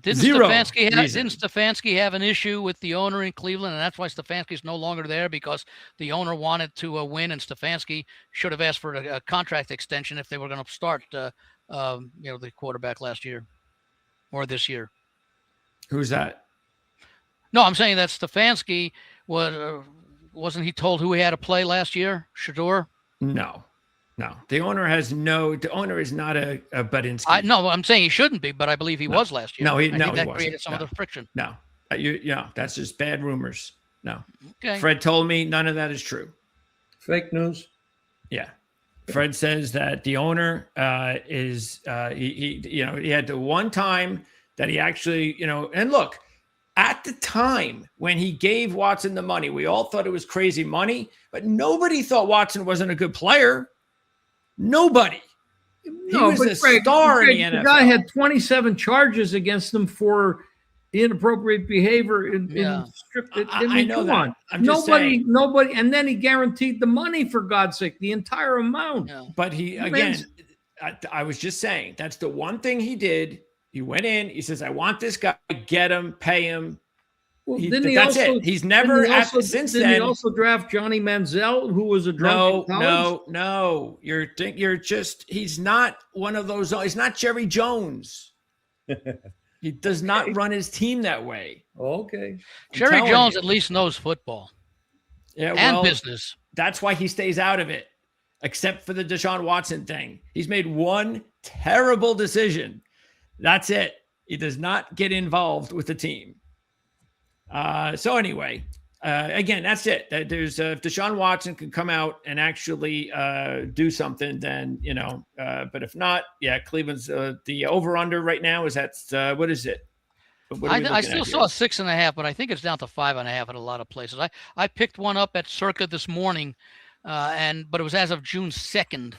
Didn't Stefanski have an issue with the owner in Cleveland, and that's why Stefanski's no longer there, because the owner wanted to win, and Stefanski should have asked for a contract extension if they were going to start, the quarterback last year or this year. Who's that? No, I'm saying that Stefanski wasn't he told who he had to play last year? Shedeur? No. The owner is not a Budinsky. No, I'm saying he shouldn't be, but I believe he was last year. I think that created some of the friction. No, that's just bad rumors. No. Okay. Fred told me none of that is true. Fake news. Yeah. Fred says that the owner he had the one time that he actually, and look, at the time when he gave Watson the money, we all thought it was crazy money, but nobody thought Watson wasn't a good player. Nobody. He was a star in the NFL. The guy had 27 charges against him for inappropriate behavior. I know that. I'm just saying. Nobody, and then he guaranteed the money, for God's sake, the entire amount. Yeah. But I was just saying, that's the one thing he did. He went in, he says, I want this guy, get him, pay him. Well, that's it. He's never since then. Did he also draft Johnny Manziel, who was a drunk in college? No. He's not one of those. He's not Jerry Jones. He does not run his team that way. Okay. Jerry Jones at least knows football. Yeah, and business. That's why he stays out of it, except for the Deshaun Watson thing. He's made one terrible decision. That's it. He does not get involved with the team. So anyway, again, that's it. There's if Deshaun Watson can come out and actually do something, then but if not, Cleveland's the over/under right now is at what is it? I still saw 6.5, but I think it's down to 5.5 at a lot of places. I picked one up at Circa this morning, but it was as of June 2nd,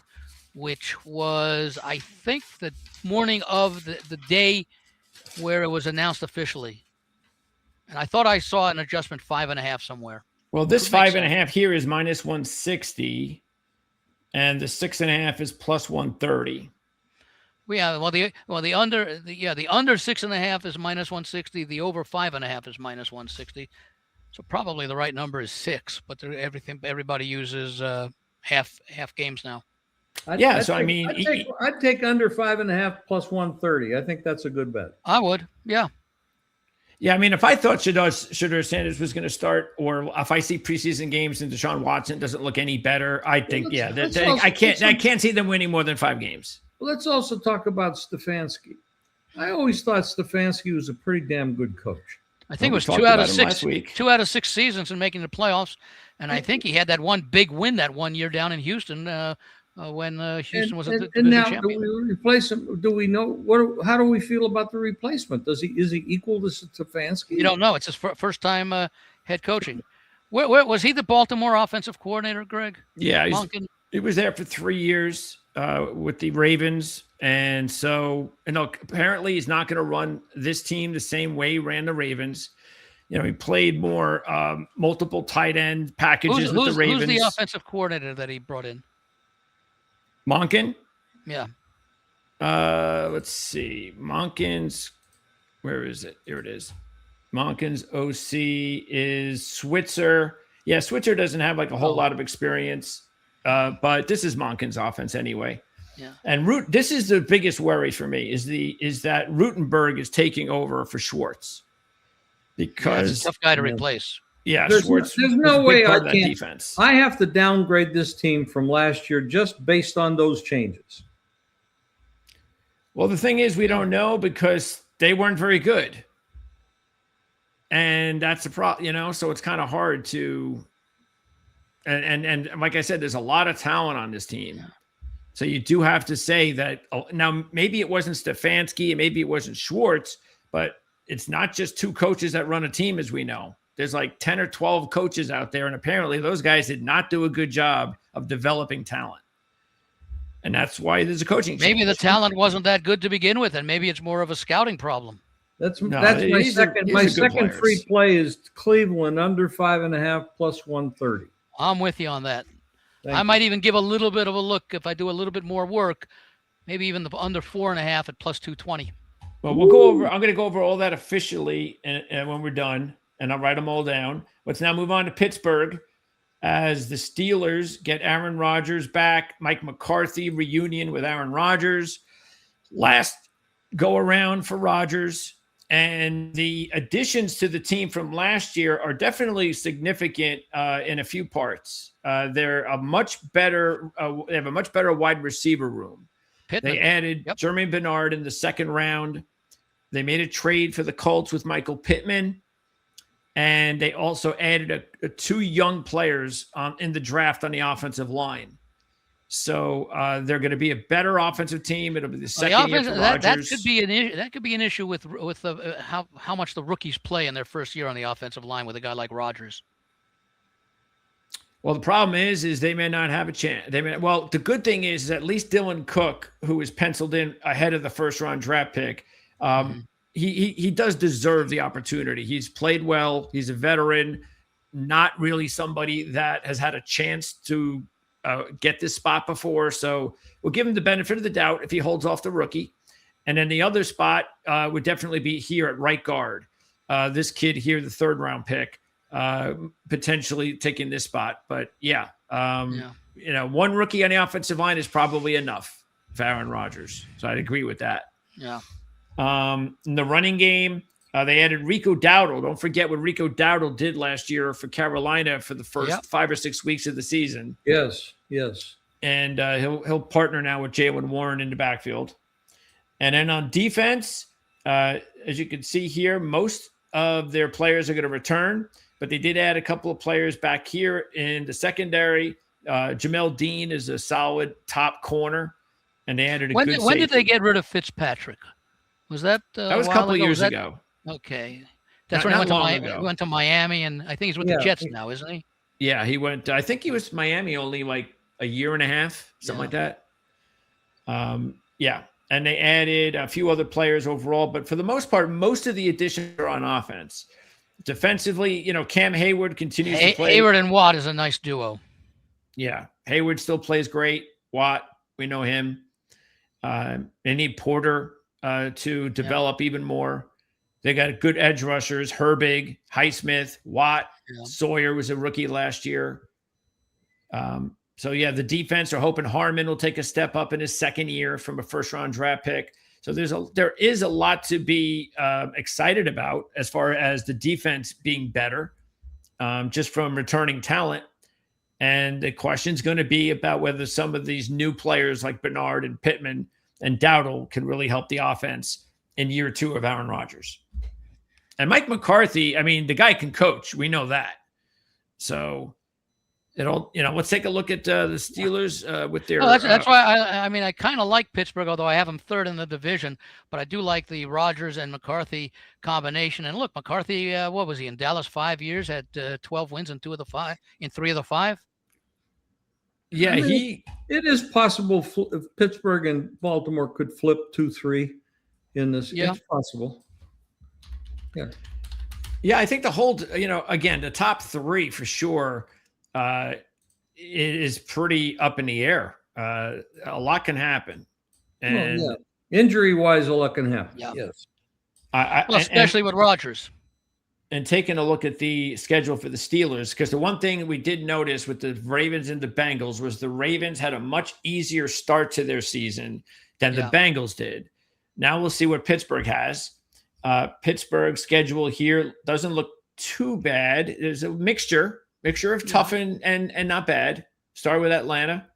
which was I think the morning of the day where it was announced officially. And I thought I saw an adjustment 5.5 somewhere. Well, this 5.5 here is minus 160, and the 6.5 is plus 130. Yeah, the under 6.5 is minus 160. The over 5.5 is minus 160. So probably the right number is 6. But everybody uses half games now. I'd take under 5.5 plus 130. I think that's a good bet. I would, yeah. Yeah, I mean, if I thought Shedeur Sanders was going to start, or if I see preseason games and Deshaun Watson doesn't look any better, I think, I can't see them winning more than 5 games. Let's also talk about Stefanski. I always thought Stefanski was a pretty damn good coach. I think it was 2 out of 6. 2 out of 6 seasons in making the playoffs, and I think he had that one big win that one year down in Houston. When Houston was a division champion. Do we replace him? Do we know how do we feel about the replacement? Is he equal to Stefanski? You don't know. It's his first time head coaching. Where was he the Baltimore offensive coordinator, Greg? Yeah, he was there for 3 years with the Ravens, and so apparently he's not going to run this team the same way he ran the Ravens. He played more multiple tight end packages with the Ravens. Who's the offensive coordinator that he brought in? Monken? Yeah. Let's see. Monken's, where is it? Here it is. Monken's OC is Switzer. Yeah, Switzer doesn't have like a whole lot of experience, but this is Monken's offense anyway. Yeah. And this is the biggest worry for me is that Rutenberg is taking over for Schwartz because it's a tough guy to replace. Yeah, there's no way I can. Defense. I have to downgrade this team from last year just based on those changes. Well, the thing is, we don't know because they weren't very good, and that's the problem. So it's kind of hard to. And like I said, there's a lot of talent on this team, so you do have to say that now. Maybe it wasn't Stefanski, and maybe it wasn't Schwartz, but it's not just 2 coaches that run a team, as we know. there's like 10 or 12 coaches out there, and apparently those guys did not do a good job of developing talent. And that's why there's a coaching change. Maybe the talent wasn't that good to begin with, and maybe it's more of a scouting problem. That's my second. My second free play is Cleveland under 5.5 plus 130. I'm with you on that. I might even give a little bit of a look if I do a little bit more work, maybe even the under 4.5 at plus 220. Well, we'll go over. I'm going to go over all that officially, and when we're done, and I'll write them all down. Let's now move on to Pittsburgh, as the Steelers get Aaron Rodgers back. Mike McCarthy reunion with Aaron Rodgers. Last go around for Rodgers. And the additions to the team from last year are definitely significant in a few parts. They're a much better. They have a much better wide receiver room. Pittman. They added Jermaine Bernard in the second round. They made a trade for the Colts with Michael Pittman, and they also added two young players in the draft on the offensive line. So they're going to be a better offensive team. It'll be the second year for Rodgers. That could be an issue with how much the rookies play in their first year on the offensive line with a guy like Rodgers. Well, the problem is they may not have a chance. The good thing is at least Dylan Cook, who is penciled in ahead of the first round draft pick, he does deserve the opportunity. He's played well. He's a veteran, not really somebody that has had a chance to get this spot before. So we'll give him the benefit of the doubt if he holds off the rookie. And then the other spot would definitely be here at right guard. This kid here, the third round pick, potentially taking this spot. But one rookie on the offensive line is probably enough for Aaron Rodgers. So I'd agree with that. Yeah. In the running game, they added Rico Dowdle. Don't forget what Rico Dowdle did last year for Carolina for the first 5 or 6 weeks of the season. Yes. And he'll partner now with Jaylen Warren in the backfield. And then on defense, as you can see here, most of their players are going to return, but they did add a couple of players back here in the secondary. Jamel Dean is a solid top corner, and they added When did they get rid of Fitzpatrick? Was that was a couple of years ago? Okay. That's when he went to Miami, and I think he's with the Jets now, isn't he? Yeah, he went. I think he was Miami only like a year and a half, something like that. And they added a few other players overall, but for the most part, most of the additions are on offense. Defensively, Cam Hayward continues to play. Hayward and Watt is a nice duo. Yeah, Hayward still plays great. Watt, we know him. They need Porter to develop even more. They got good edge rushers: Herbig, Highsmith, Watt. Sawyer was a rookie last year. The defense are hoping Harmon will take a step up in his second year from a first-round draft pick. So there is a lot to be excited about as far as the defense being better, just from returning talent. And the question's going to be about whether some of these new players like Bernard and Pittman and Dowdle can really help the offense in year 2 of Aaron Rodgers. And Mike McCarthy, the guy can coach. We know that. So let's take a look at the Steelers with their. That's why I kind of like Pittsburgh, although I have them third in the division. But I do like the Rodgers and McCarthy combination. And look, McCarthy, what was he in Dallas 5 years? Had 12 wins in 3 of the 5. Yeah, it is possible if Pittsburgh and Baltimore could flip 2-3 in this. Yeah. It's possible. Yeah, I think the whole, again, the top 3 for sure. It is pretty up in the air. A lot can happen, and injury-wise, a lot can happen. Yeah. Yes, especially with Rodgers. And taking a look at the schedule for the Steelers, because the one thing we did notice with the Ravens and the Bengals was the Ravens had a much easier start to their season than the Bengals did. Now we'll see what Pittsburgh has. Pittsburgh's schedule here doesn't look too bad. There's a mixture of tough and not bad. Start with Atlanta.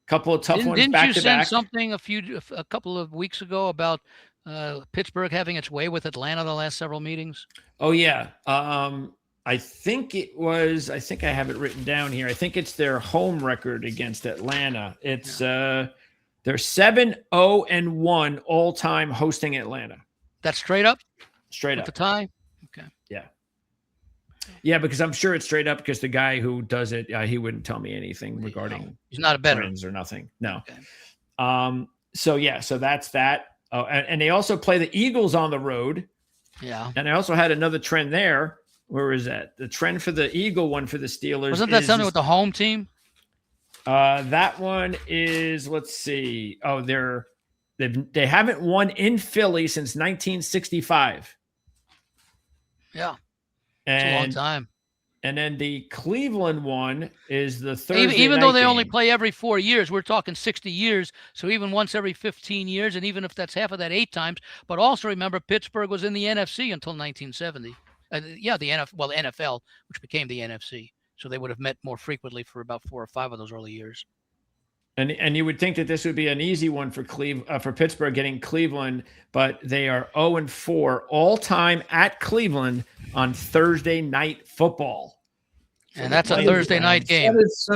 Couple of tough ones back to back. Didn't you send something a couple of weeks ago about Pittsburgh having its way with Atlanta the last several meetings? Oh yeah. I think I have it written down here. I think it's their home record against Atlanta. It's they're 7-0-1 all time hosting Atlanta. That's straight up? Straight up. With the tie? Okay. Yeah. Yeah, because I'm sure it's straight up because the guy who does it, he wouldn't tell me anything regarding he's not a bettor trends or nothing. No. Okay. So that's that. Oh, and they also play the Eagles on the road. Yeah. And I also had another trend there. Where is that? The trend for the Eagle one for the Steelers. Wasn't that something with the home team? That one is, let's see. Oh, they haven't won in Philly since 1965. Yeah. And, it's a long time. And then the Cleveland one is the Thursday even though they game. only play every 4 years, we're talking 60 years. So even once every 15 years, and even if that's half of that 8 times. But also remember, Pittsburgh was in the NFC until 1970. The NFL, which became the NFC. So they would have met more frequently for about 4 or 5 of those early years. And you would think that this would be an easy one for for Pittsburgh getting Cleveland, but they are 0-4 all time at Cleveland on Thursday Night Football. So and that's a Thursday night game. That is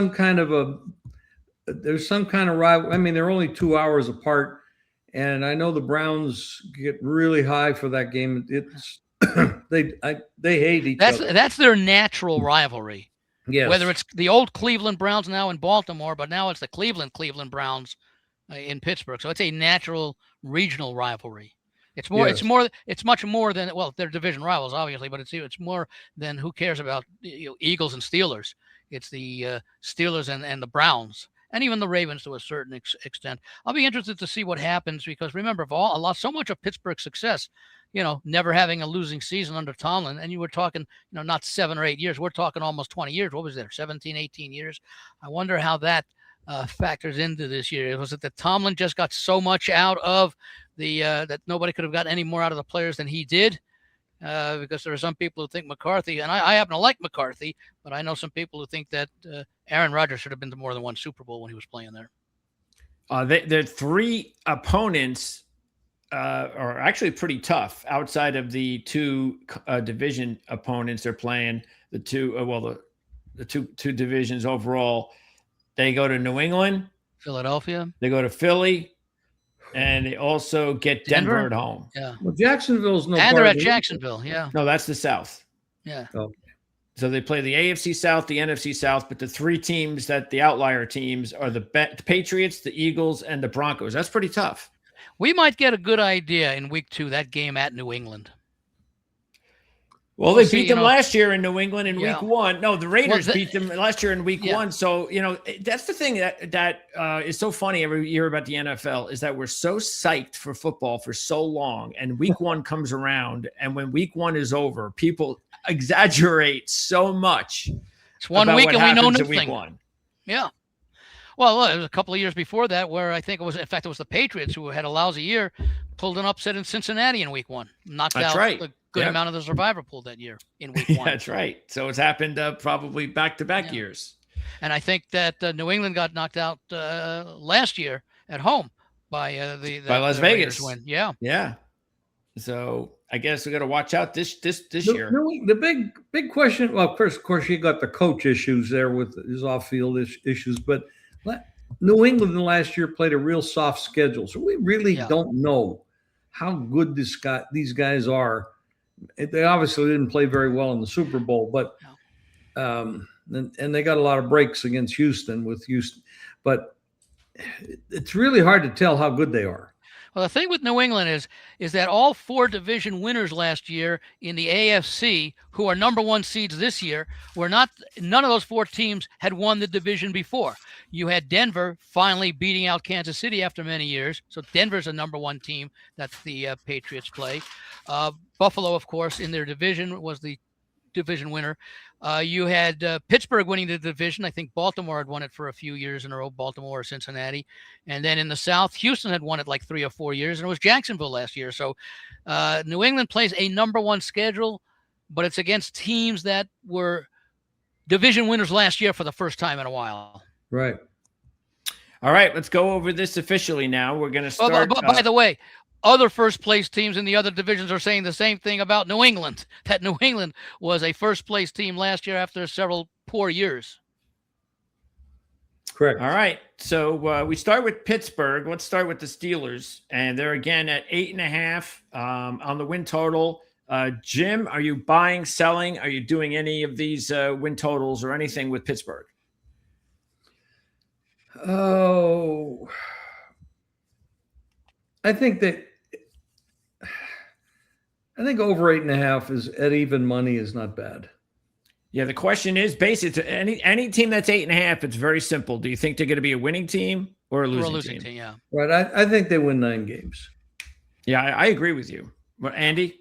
there's some kind of rival. I mean, they're only 2 hours apart, and I know the Browns get really high for that game. It's they hate each other. That's their natural rivalry. Yes. Whether it's the old Cleveland Browns now in Baltimore, but now it's the Cleveland Browns in Pittsburgh. So it's a natural regional rivalry. It's more. Yes. It's much more than, well, they're division rivals, obviously, but it's more than who cares about Eagles and Steelers. It's the Steelers and the Browns, and even the Ravens to a certain extent. I'll be interested to see what happens because remember, so much of Pittsburgh's success, never having a losing season under Tomlin, and you were talking, not 7 or 8 years. We're talking almost 20 years. What was there, 17, 18 years? I wonder how that factors into this year. Was it that Tomlin just got so much out of that nobody could have gotten any more out of the players than he did? Because there are some people who think McCarthy, and I happen to like McCarthy, but I know some people who think that Aaron Rodgers should have been to more than one Super Bowl when he was playing there. The 3 opponents are actually pretty tough outside of the 2 division opponents they're playing. The two divisions overall. They go to New England, Philadelphia. They go to Philly, and they also get Denver at home. Yeah. Well, Jacksonville's no. And they're at Jacksonville. Yeah. No, that's the South. Yeah. Oh. So they play the AFC South, the NFC South, but the 3 teams the outlier teams are the Patriots, the Eagles, and the Broncos. That's pretty tough. We might get a good idea in week 2, that game at New England. Well, they beat them last year in New England in week 1. No, the Raiders beat them last year in week 1. So, that's the thing that is so funny every year about the NFL is that we're so psyched for football for so long. And week 1 comes around. And when week 1 is over, people exaggerate so much. It's 1 week and we know nothing. Week 1. Yeah. Well, it was a couple of years before that where I think it was the Patriots who had a lousy year, pulled an upset in Cincinnati in week 1, knocked out a good amount of the survivor pool that year in week 1. That's right. So it's happened probably back-to-back years. And I think that New England got knocked out last year at home by Las Vegas win. Yeah. Yeah. So I guess we got to watch out this year. The big question. Well, of course, you got the coach issues there with his off-field issues, but New England last year played a real soft schedule, so we really don't know how good these guys are. They obviously didn't play very well in the Super Bowl, but and they got a lot of breaks against Houston, but it's really hard to tell how good they are. Well, the thing with New England is that all 4 division winners last year in the AFC, who are number 1 seeds this year, none of those 4 teams had won the division before. You had Denver finally beating out Kansas City after many years. So Denver's a number 1 team that the Patriots play. Buffalo, of course, in their division was the division winner. You had Pittsburgh winning the division. I think Baltimore had won it for a few years in a row, Baltimore or Cincinnati. And then in the South, Houston had won it like 3 or 4 years, and it was Jacksonville last year. So New England plays a number 1 schedule, but it's against teams that were division winners last year for the first time in a while. Right. All right, let's go over this officially now. We're going to start. By the way, other first-place teams in the other divisions are saying the same thing about New England, that New England was a first-place team last year after several poor years. Correct. All right, so we start with Pittsburgh. Let's start with the Steelers, and they're again at 8.5 on the win total. Jim, are you buying, selling? Are you doing any of these win totals or anything with Pittsburgh? Oh, I think over 8.5 is at even money is not bad. Yeah, the question is basically any team that's 8.5. It's very simple. Do you think they're going to be a winning team or a losing team? Yeah. Right. I think they win 9 games. Yeah, I agree with you. Well, Andy?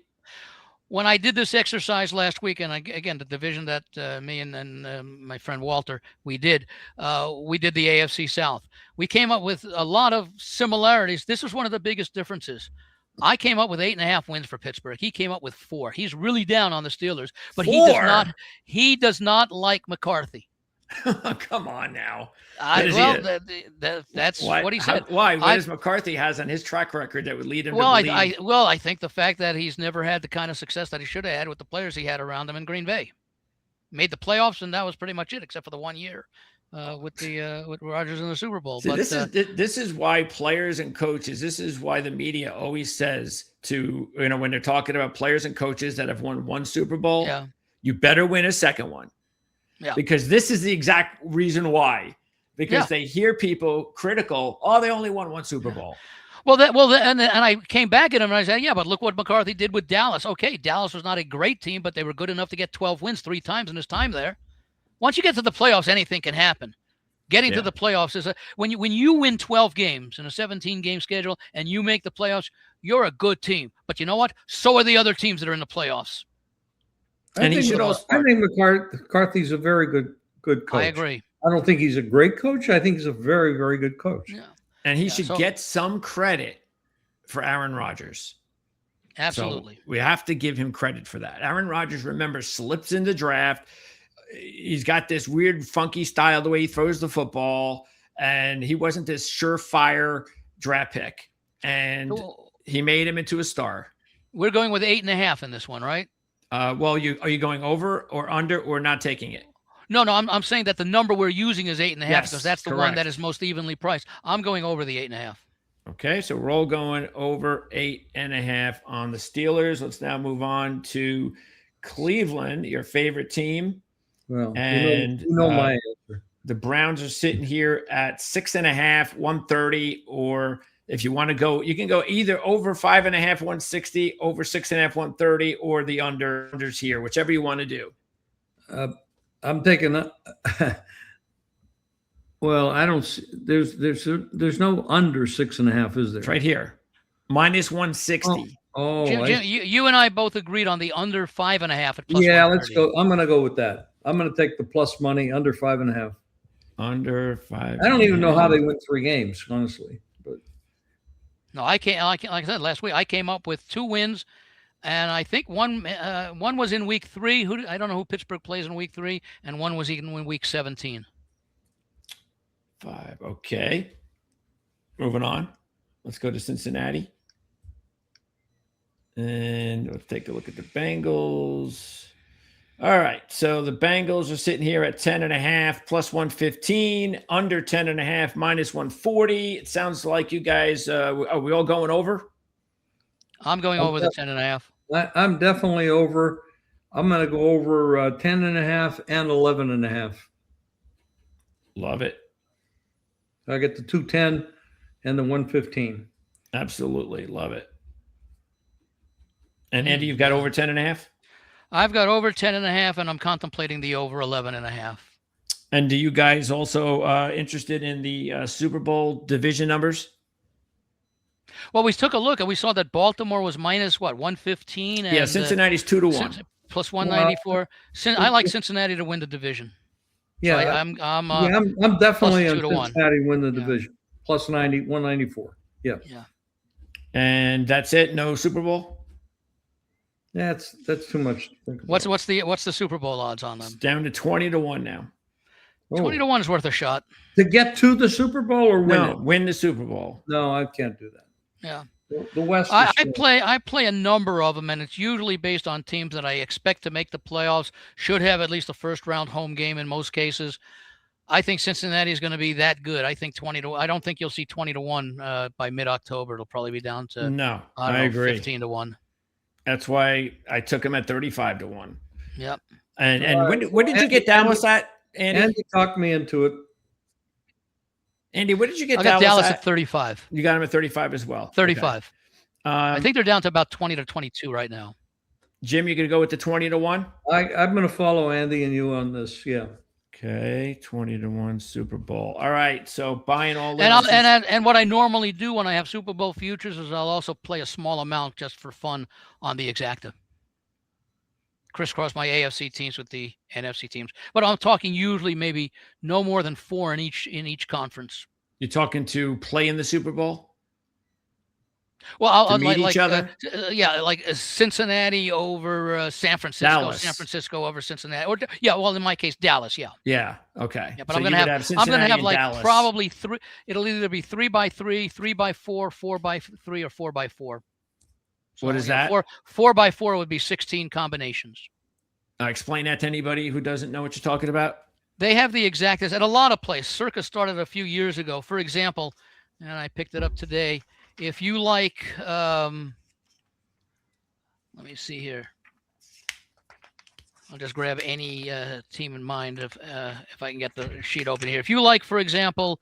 When I did this exercise last week, and again, the division that me and my friend Walter, we did the AFC South. We came up with a lot of similarities. This was one of the biggest differences. I came up with 8.5 wins for Pittsburgh. He came up with 4. He's really down on the Steelers, but 4? He does not like McCarthy. Come on now. That's what he said. Why? What does McCarthy has on his track record that would lead him to believe? I think the fact that he's never had the kind of success that he should have had with the players he had around him in Green Bay. Made the playoffs, and that was pretty much it, except for the 1 year with Rodgers in the Super Bowl. See, this is why players and coaches. This is why the media always says to when they're talking about players and coaches that have won 1 Super Bowl, you better win a second one. Yeah. Because this is the exact reason why. Because they hear people critical. Oh, they only won 1 Super Bowl. And I came back at him and I said, yeah, but look what McCarthy did with Dallas. Okay, Dallas was not a great team, but they were good enough to get 12 wins 3 times in his time there. Once you get to the playoffs, anything can happen. Getting to the playoffs is when you win 12 games in a 17-game schedule and you make the playoffs, you're a good team. But you know what? So are the other teams that are in the playoffs. I think McCarthy's a very good coach. I agree. I don't think he's a great coach. I think he's a very, very good coach. Yeah. And he should get some credit for Aaron Rodgers. Absolutely. So we have to give him credit for that. Aaron Rodgers, remember, slips in the draft. He's got this weird, funky style, the way he throws the football. And he wasn't this surefire draft pick. And he made him into a star. We're going with 8.5 in this one, right? Are you going over or under or not taking it? No, I'm saying that the number we're using is 8.5 because that's the one that is most evenly priced. I'm going over the 8.5. Okay, so we're all going over 8.5 on the Steelers. Let's now move on to Cleveland, your favorite team. Well, and you know my answer. The Browns are sitting here at 6.5, 130, or if you want to go, you can go either over 5.5, 160, over 6.5, 130, or the unders here, whichever you want to do. I'm taking well, I don't see there's no under 6.5, is there? It's right here. Minus 160. Jim, you and I both agreed on the under 5.5 at plus. Yeah, let's go. I'm gonna go with that. I'm gonna take the plus money under 5.5. Under 5. I don't even know how they win 3 games, honestly. But no, I can't. Like I said last week, I came up with 2 wins. And I think one was in week 3. I don't know who Pittsburgh plays in week 3, and one was even in week 17. 5. Okay. Moving on. Let's go to Cincinnati. And let's take a look at the Bengals. All right. So the Bengals are sitting here at 10.5 plus 115, under 10.5 minus 140. It sounds like you guys, are we all going over? I'm going over the 10.5. I'm definitely over. I'm going to go over 10.5 and 11.5. Love it. I get the 210 and the 115. Absolutely. Love it. And Andy, you've got over 10.5? I've got over 10.5, and I'm contemplating the over 11.5. And do you guys also interested in the Super Bowl division numbers? Well, we took a look and we saw that Baltimore was minus 115. And, Cincinnati's 2-1 plus 194. I like Cincinnati to win the division. Yeah, so I'm definitely on Cincinnati win the division. Plus 194. Yeah. And that's it. No Super Bowl. That's too much. What's the Super Bowl odds on them? It's down to 20-1 now. 20-1 is worth a shot to get to the Super Bowl or win the Super Bowl. No, I can't do that. Yeah. The West. I play a number of them, and it's usually based on teams that I expect to make the playoffs, should have at least a first-round home game in most cases. I think Cincinnati is going to be that good. I think 20-1. I don't think you'll see 20-1 by mid-October. It'll probably be down to I agree. 15-1. That's why I took him at 35-1. Yep. And when did you get Dallas at, Andy? Andy talked me into it. Andy, what did you get I got Dallas at? at 35. You got him at 35 as well. 35. Okay. I think they're down to about 20-22 right now. Jim, you going to go with the 20-1? I'm going to follow Andy and you on this. Yeah. Okay, 20-1 Super Bowl. All right, so buying all in. And what I normally do when I have Super Bowl futures is I'll also play a small amount just for fun on the exacta. Crisscross my AFC teams with the NFC teams, but I'm talking usually maybe no more than 4 in each conference. You're talking to play in the Super Bowl? Well, I'll meet each other. Like Cincinnati over San Francisco, Dallas. San Francisco over Cincinnati, or well, in my case, Dallas. Yeah. Yeah. Okay. Yeah, but so I'm gonna have like Dallas. probably 3. It'll either be 3x3, 3x4, 4x3, or 4x4. So, what is that? 4x4 would be 16 combinations. Explain that to anybody who doesn't know what you're talking about. They have the exactas at a lot of places. Circa started a few years ago. For example, and I picked it up today. If you like, let me see here. I'll just grab any team in mind if I can get the sheet open here. If you like, for example,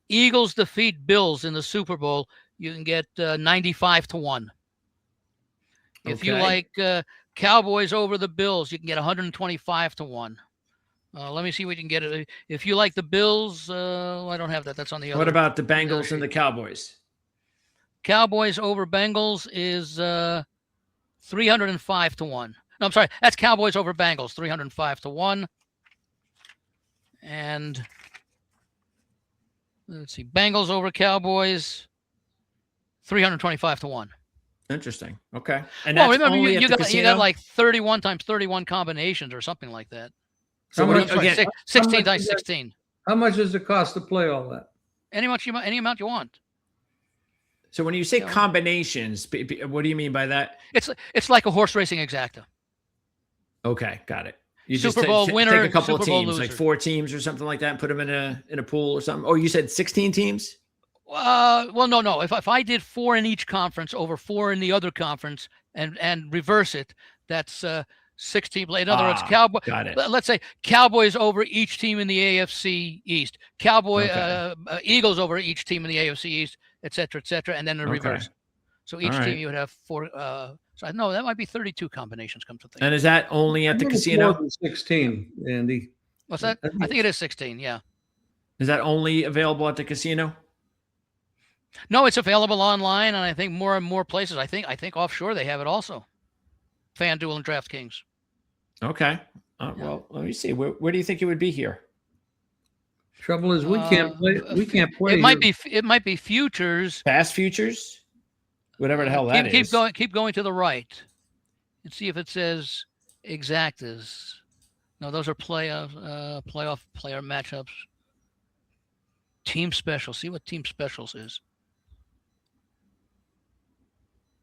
Eagles defeat Bills in the Super Bowl, you can get 95-1. If you like Cowboys over the Bills, you can get 125-1. Let me see what you can get. If you like the Bills, I don't have that. That's on the other. What about the Bengals and the Cowboys? Cowboys over Bengals is 305-1. No, I'm sorry. That's Cowboys over Bengals, 305-1. And let's see, Bengals over Cowboys, 325-1. Interesting. Okay. And well, remember you got like 31 times 31 combinations or something like that. So what again, 16 times 16. How much does it cost to play all that? Any amount you want. So when you say combinations, what do you mean by that? It's like a horse racing exacta. Okay, got it. You Super Bowl winner, take a couple Super of Bowl teams, loser. like 4 teams or something like that, and put them in a pool or something. Oh, you said 16 teams? Well, no. If I did 4 in each conference over 4 in the other conference and reverse it, that's 16. In other words, let's say Cowboys over each team in the AFC East, Eagles over each team in the AFC East, et cetera, and then the reverse. So each team you would have 4. So I know that might be 32 combinations. Come to think. And is that only at the casino? More than 16, Andy. What's that? I think it is 16. Yeah. Is that only available at the casino? No, it's available online, and I think more and more places. I think offshore they have it also. FanDuel and DraftKings. Okay. Well, let me see. Where do you think it would be here? Trouble is we can't play. We can't play. It might be futures. Fast futures. Whatever the hell that is. Keep going to the right, and see if it says exactas. No, those are playoff player matchups. Team specials. See what team specials is.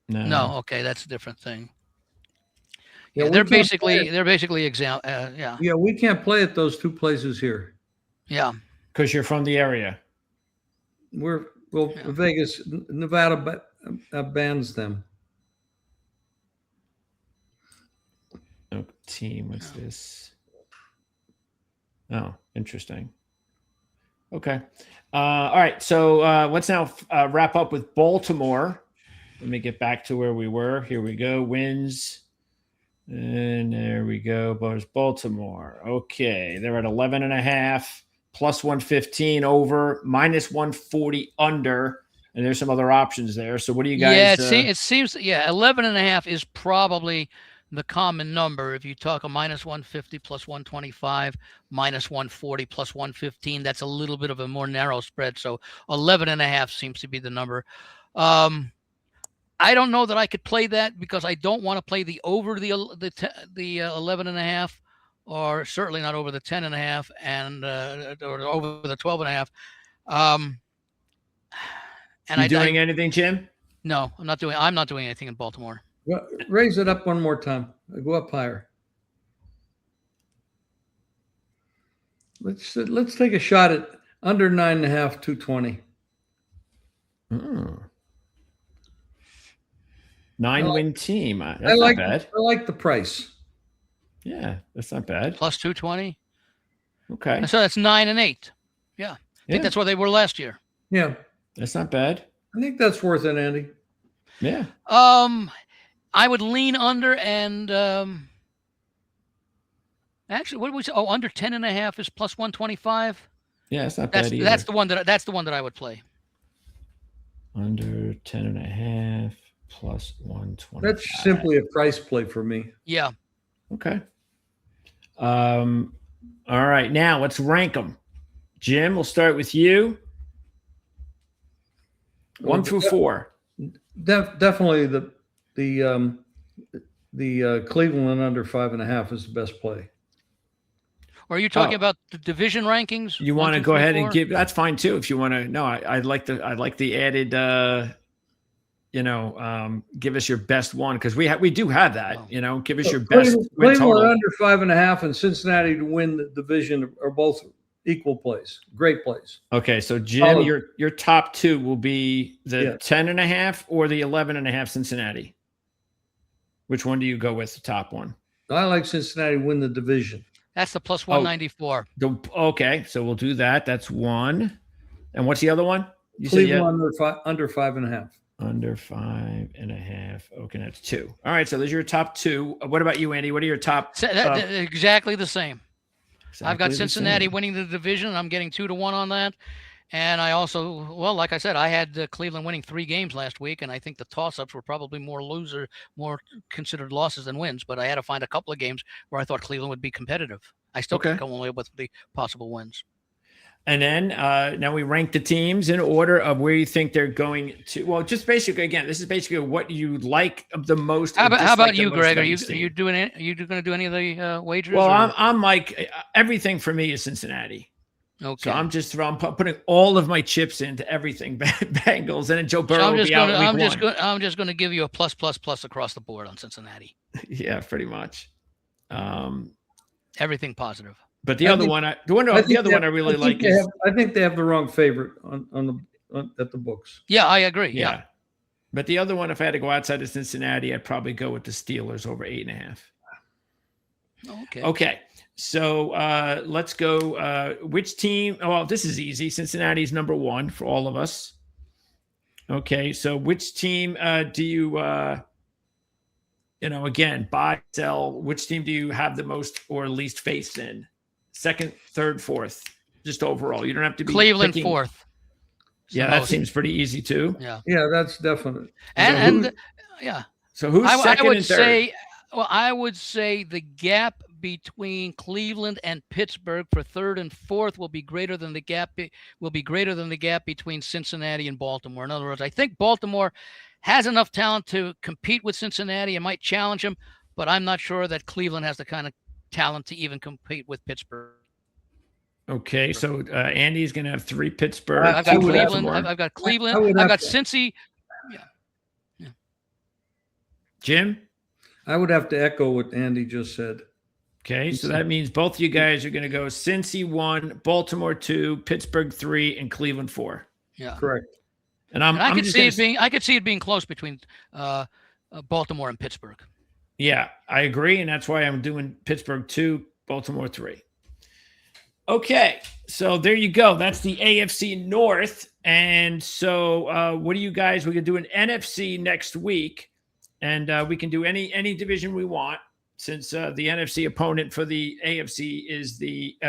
No. Okay, that's a different thing. Yeah, they're basically exam. Yeah. Yeah, we can't play at those 2 places here. Yeah. Because you're from the area. Vegas, Nevada bans them. Oh, team. What's this? Oh, interesting. Okay. All right. So let's now wrap up with Baltimore. Let me get back to where we were. Here we go. Wins. And there we go. Baltimore. Okay. They're at 11.5, plus 115 over, minus 140 under. And there's some other options there. So what do you guys? Yeah, it seems. Yeah, 11.5 is probably the common number. If you talk a minus 150 plus 125, minus 140 plus 115, that's a little bit of a more narrow spread. So 11.5 seems to be the number. I don't know that I could play that because I don't want to play the over the 11.5, or certainly not over the 10.5, and or over the 12.5. And doing anything, Jim? No, I'm not doing anything in Baltimore. Well, raise it up one more time. Go up higher. Let's take a shot at under 9.5, 220. 9-win team. That's I like not bad. I like the price. Yeah, that's not bad. Plus 220. Okay. So that's 9 and 8. Yeah. I think that's where they were last year. Yeah, That's not bad. I think that's worth it, Andy. Yeah. I would lean under and actually, what did we say? Oh, under 10.5 is plus 125. Yeah, that's not bad either. That's the one that I would play. Under 10.5 plus 125. That's simply a price play for me. Yeah. Okay. All right. Now let's rank them. Jim, we'll start with you. 1 through 4. Definitely the Cleveland under 5.5 is the best play. Or are you talking about the division rankings? You want to go ahead and give? That's fine too. If you want to. No, I like the added. Give us your best one because we do have that. Oh. Give us your best. Cleveland under 5.5 and Cincinnati to win the division are both equal plays. Great plays. Okay, so Jim, your top 2 will be the 10.5 or the 11.5 Cincinnati. Which one do you go with? The top one. I like Cincinnati to win the division. That's the plus 194. Okay, so we'll do that. That's 1. And what's the other one? You Cleveland under 5.5. Under 5.5. Okay, that's 2. All right, so there's your top 2. What about you, Andy? What are your top? Exactly the same. Exactly I've got Cincinnati winning the division. I'm getting 2 to 1 on that. And I also, like I said, I had Cleveland winning 3 games last week, and I think the toss-ups were probably more considered losses than wins. But I had to find a couple of games where I thought Cleveland would be competitive. I still can come away with the possible wins. And then now we rank the teams in order of where you think they're going to. Well, just basically, again, this is basically what you like the most. How about you, Greg? Are you going to do any of the wagers? Well, I'm like everything for me is Cincinnati. Okay. So I'm putting all of my chips into everything Bengals, and then Joe Burrow will be out in week 1. I'm just going to give you a plus across the board on Cincinnati. Yeah, pretty much. Everything positive. But the other one I really like is. I think they have the wrong favorite at the books. Yeah, I agree. Yeah. But the other one, if I had to go outside of Cincinnati, I'd probably go with the Steelers over 8.5. Okay. So let's go. Which team? Well, this is easy. Cincinnati's number 1 for all of us. Okay. So which team do you, again, buy, sell? Which team do you have the most or least faith in? 2nd, 3rd, 4th, just overall. You don't have to be Cleveland picking. 4th. Yeah, that seems pretty easy too. Yeah, that's definite. So who's second and third? I would say the gap between Cleveland and Pittsburgh for 3rd and 4th will be greater than the gap between Cincinnati and Baltimore. In other words, I think Baltimore has enough talent to compete with Cincinnati and might challenge them, but I'm not sure that Cleveland has the kind of talent to even compete with Pittsburgh. Okay, so Andy's going to have 3 Pittsburgh. I've got Cleveland. I've got Cleveland. I've got Cincy. Yeah. Jim? I would have to echo what Andy just said. Okay, so that means both of you guys are going to go Cincy 1, Baltimore 2, Pittsburgh 3, and Cleveland 4. Yeah, correct. And I could see it being close between Baltimore and Pittsburgh. Yeah, I agree, and that's why I'm doing Pittsburgh 2, Baltimore 3. Okay, so there you go. That's the AFC North. And so what do you guys? We're going to do an NFC next week, and we can do any division we want, since the NFC opponent for the AFC is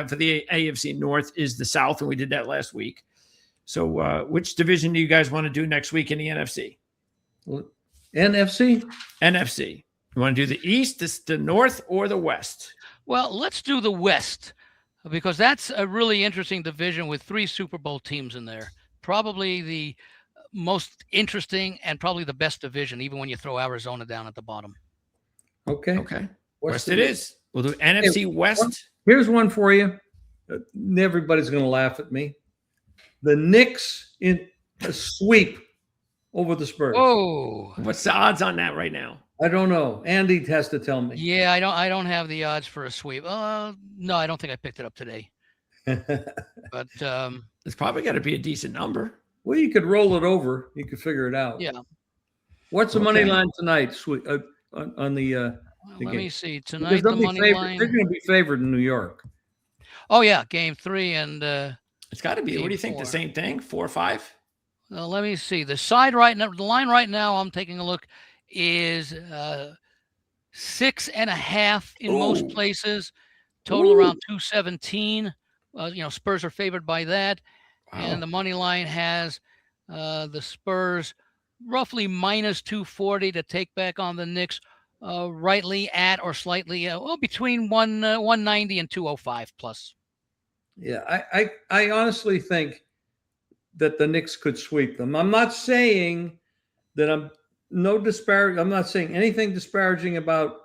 for the AFC North is the South, and we did that last week. So which division do you guys want to do next week in the NFC? NFC? NFC. You want to do the East, the North, or the West? Well, let's do the West, because that's a really interesting division with 3 Super Bowl teams in there. Probably the most interesting and probably the best division, even when you throw Arizona down at the bottom. Okay. West it is. We'll do NFC West. Here's one for you. Everybody's going to laugh at me. The Knicks in a sweep over the Spurs. Oh, what's the odds on that right now? I don't know. Andy has to tell me. Yeah, I don't have the odds for a sweep. No, I don't think I picked it up today. But it's probably got to be a decent number. Well, you could roll it over. You could figure it out. Yeah. What's the money Okay. line tonight? On the Well, let game? me see. Because Tonight, they'll the be money favored. line. They're going to be favored in New York. Oh, yeah. Game 3 and It's got to be. What Game do you think? 4. The same thing? 4 or 5? Let me see. The side right now, the line right now, I'm taking a look, is 6.5 in most Ooh. places. Total around 217. Spurs are favored by that. And Wow. the money line has the Spurs roughly minus 240 to take back on the Knicks, rightly at or slightly between 190 and 205 plus. Yeah, I honestly think that the Knicks could sweep them. I'm not saying that I'm not saying anything disparaging about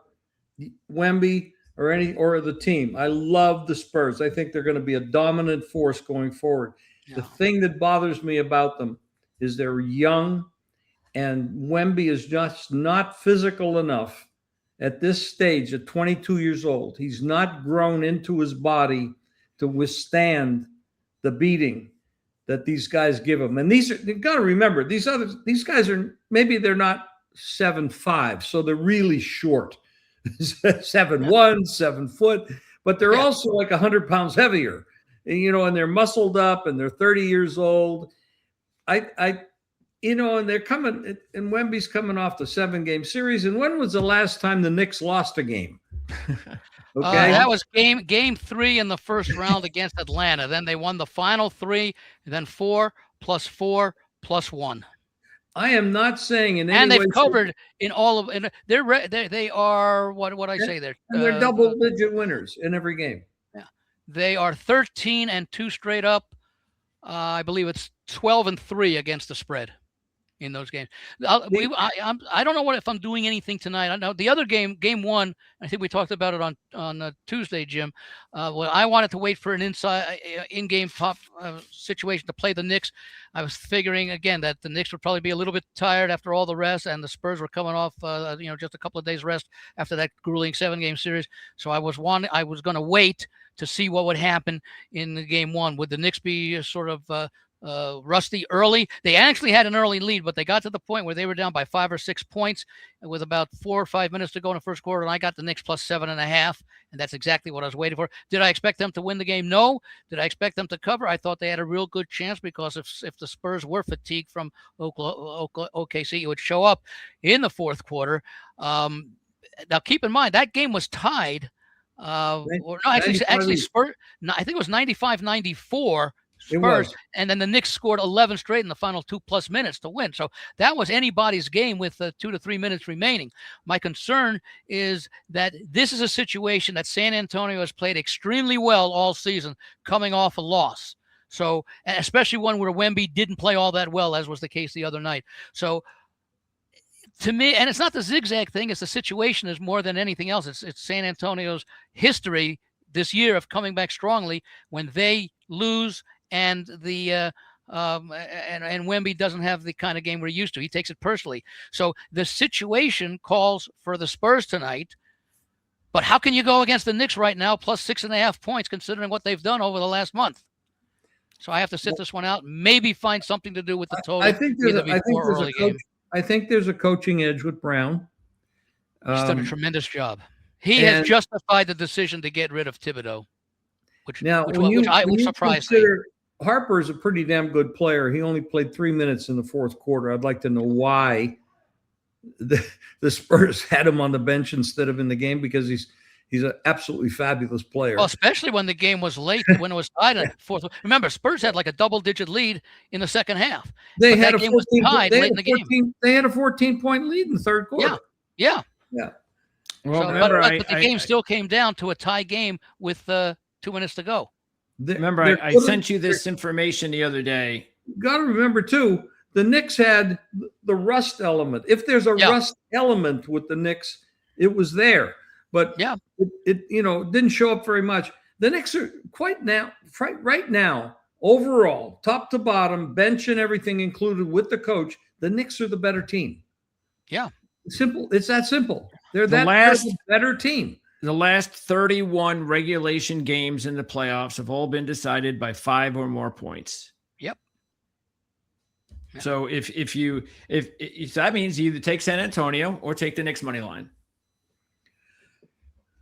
Wemby or the team. I love the Spurs. I think they're going to be a dominant force going forward. Yeah. The thing that bothers me about them is they're young, and Wemby is just not physical enough at this stage at 22 years old. He's not grown into his body to withstand the beating that these guys give him. And you've got to remember, these guys they're not 7'5", so they're really short. 7'1", 7 foot, but they're also like 100 pounds heavier, and they're muscled up and they're 30 years old. And they're coming, and Wemby's coming off the 7-game series. And when was the last time the Knicks lost a game? Okay. That was game 3 in the first round against Atlanta. Then they won the final 3, and then 4 plus 4 plus 1. I am not saying in any and they've way, covered in all of, and they are what I say there. and they're double-digit winners in every game. Yeah, they are 13-2 straight up. I believe it's 12-3 against the spread in those games. I don't know if I'm doing anything tonight. I know the other game 1. I think we talked about it on Tuesday, Jim. Well, I wanted to wait for an in-game pop situation to play the Knicks. I was figuring again that the Knicks would probably be a little bit tired after all the rest, and the Spurs were coming off, just a couple of days rest after that grueling 7-game series. So I was going to wait to see what would happen in the game 1. Would the Knicks be sort of rusty early? They actually had an early lead, but they got to the point where they were down by 5 or 6 points with about 4 or 5 minutes to go in the first quarter, and I got the Knicks plus 7.5, and that's exactly what I was waiting for. Did I expect them to win the game? No. Did I expect them to cover? I thought they had a real good chance, because if the Spurs were fatigued from OKC, it would show up in the fourth quarter. Now keep in mind that game was tied. Spurs. I think it was 95-94. Spurs, and then the Knicks scored 11 straight in the final 2+ minutes to win. So that was anybody's game with 2 to 3 minutes remaining. My concern is that this is a situation that San Antonio has played extremely well all season, coming off a loss. So, especially one where Wemby didn't play all that well, as was the case the other night. So, to me, and it's not the zigzag thing, it's the situation is more than anything else. It's San Antonio's history this year of coming back strongly when they lose, and the and Wemby doesn't have the kind of game we're used to. He takes it personally. So the situation calls for the Spurs tonight. But how can you go against the Knicks right now plus 6.5 points, considering what they've done over the last month? So I have to sit this one out. Maybe find something to do with the total. I think there's a coaching edge with Brown. He's done a tremendous job. He has justified the decision to get rid of Thibodeau, which surprised me. Harper is a pretty damn good player. He only played 3 minutes in the fourth quarter. I'd like to know why the Spurs had him on the bench instead of in the game, because he's an absolutely fabulous player. Well, especially when the game was late, when it was tied at fourth. Remember, Spurs had like a double-digit lead in the second half. They had a 14-point lead in the third quarter. Yeah. Well, but the game still came down to a tie game with 2 minutes to go. I sent you this information the other day. You got to remember, too, the Knicks had the rust element. If there's a rust element with the Knicks, it was there. But it didn't show up very much. The Knicks are right now, overall, top to bottom, bench and everything included with the coach, the Knicks are the better team. Yeah. Simple. It's that simple. They're the better team. The last 31 regulation games in the playoffs have all been decided by 5 or more points. Yep. Yeah. So if that means you either take San Antonio or take the Knicks money line.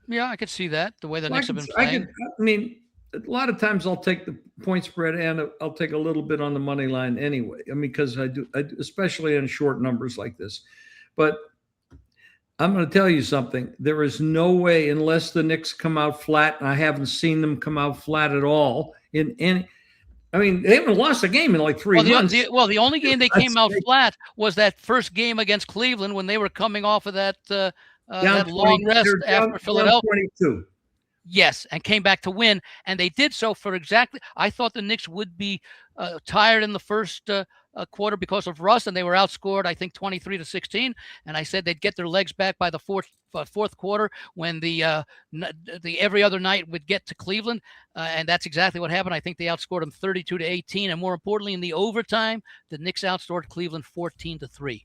Yeah, I could see that, the way the Well, Knicks have been playing. I mean, a lot of times I'll take the point spread and I'll take a little bit on the money line anyway. I mean, because I do, especially in short numbers like this. But I'm going to tell you something. There is no way, unless the Knicks come out flat, and I haven't seen them come out flat at all in any. I mean, they haven't lost a game in like 3 months. The only game they came out flat was that first game against Cleveland when they were coming off of that long rest after Philadelphia. 22. Yes, and came back to win, and they did so for exactly. I thought the Knicks would be tired in the first quarter because of rust, and they were outscored, I think, 23-16. And I said they'd get their legs back by the fourth quarter when the every other night would get to Cleveland, and that's exactly what happened. I think they outscored them 32-18, and more importantly, in the overtime, the Knicks outscored Cleveland 14-3,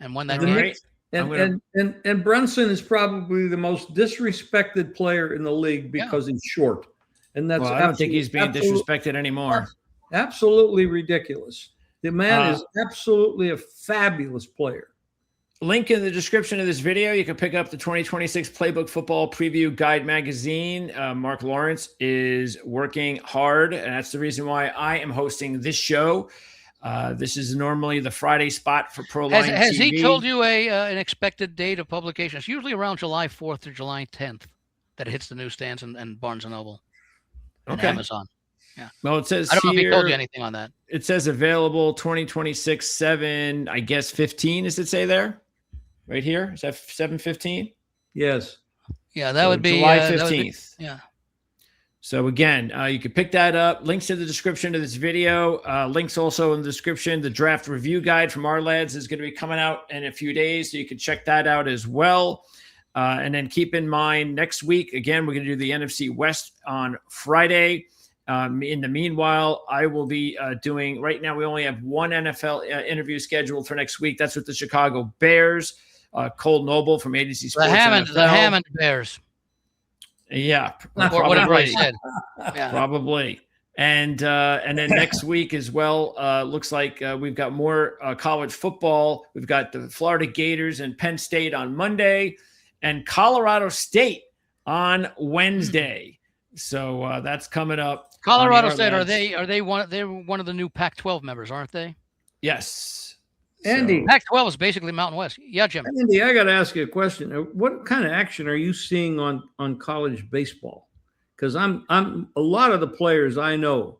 and won that game. And Brunson is probably the most disrespected player in the league because he's short. And that's I don't think he's being disrespected anymore. Absolutely ridiculous. The man is absolutely a fabulous player. Link in the description of this video. You can pick up the 2026 Playbook Football Preview Guide magazine. Mark Lawrence is working hard, and that's the reason why I am hosting this show. This is normally the Friday spot for ProLine TV. Has he told you an expected date of publication? It's usually around July 4th or July 10th that it hits the newsstands and Barnes & Noble and Amazon. Yeah. Well, it says I don't know if he here, told you anything on that. It says available 2026 7, I guess 15. Does it say there? Right here? Is that 7/15? Yes. Yeah, that would be July 15th. Yeah. So again, you can pick that up. Links in the description of this video. Links also in the description. The draft review guide from our lads is going to be coming out in a few days, so you can check that out as well. And then keep in mind, next week, again, we're going to do the NFC West on Friday. In the meanwhile, I will be doing, right now we only have one NFL interview scheduled for next week. That's with the Chicago Bears. Cole Noble from ATS Sports. The Hammond Bears. Yeah, or whatever I said. Yeah. Probably. And then next week as well, looks like we've got more college football. We've got the Florida Gators and Penn State on Monday, and Colorado State on Wednesday. So that's coming up. Colorado State, they're one of the new Pac-12 members, aren't they? Yes. Andy, Pac-12 is basically Mountain West. Yeah, Jim. Andy, I got to ask you a question. What kind of action are you seeing on college baseball? Because I'm a lot of the players I know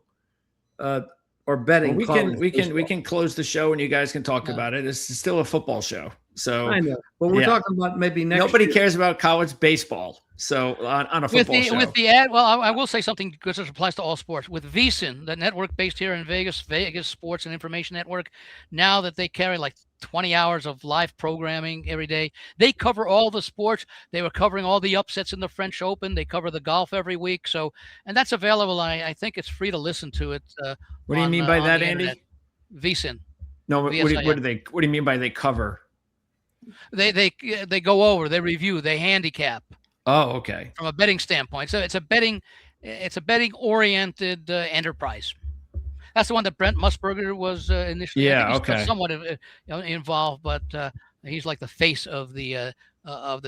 are betting. Well, we can close the show and you guys can talk about it. It's still a football show, so I know. But we're talking about maybe next. Nobody year. cares about college baseball. So on a football show. With the ad, well, I will say something because this applies to all sports. With VSiN, the network based here in Vegas Sports and Information Network, now that they carry like 20 hours of live programming every day, they cover all the sports. They were covering all the upsets in the French Open. They cover the golf every week. So, and that's available. I think it's free to listen to it. What do you mean by that, Andy? VSiN. No, what do you mean by they cover? They go over, they review, they handicap. Oh, okay. From a betting standpoint, so it's a betting oriented enterprise. That's the one that Brent Musburger was initially. Somewhat involved, but he's like the face of the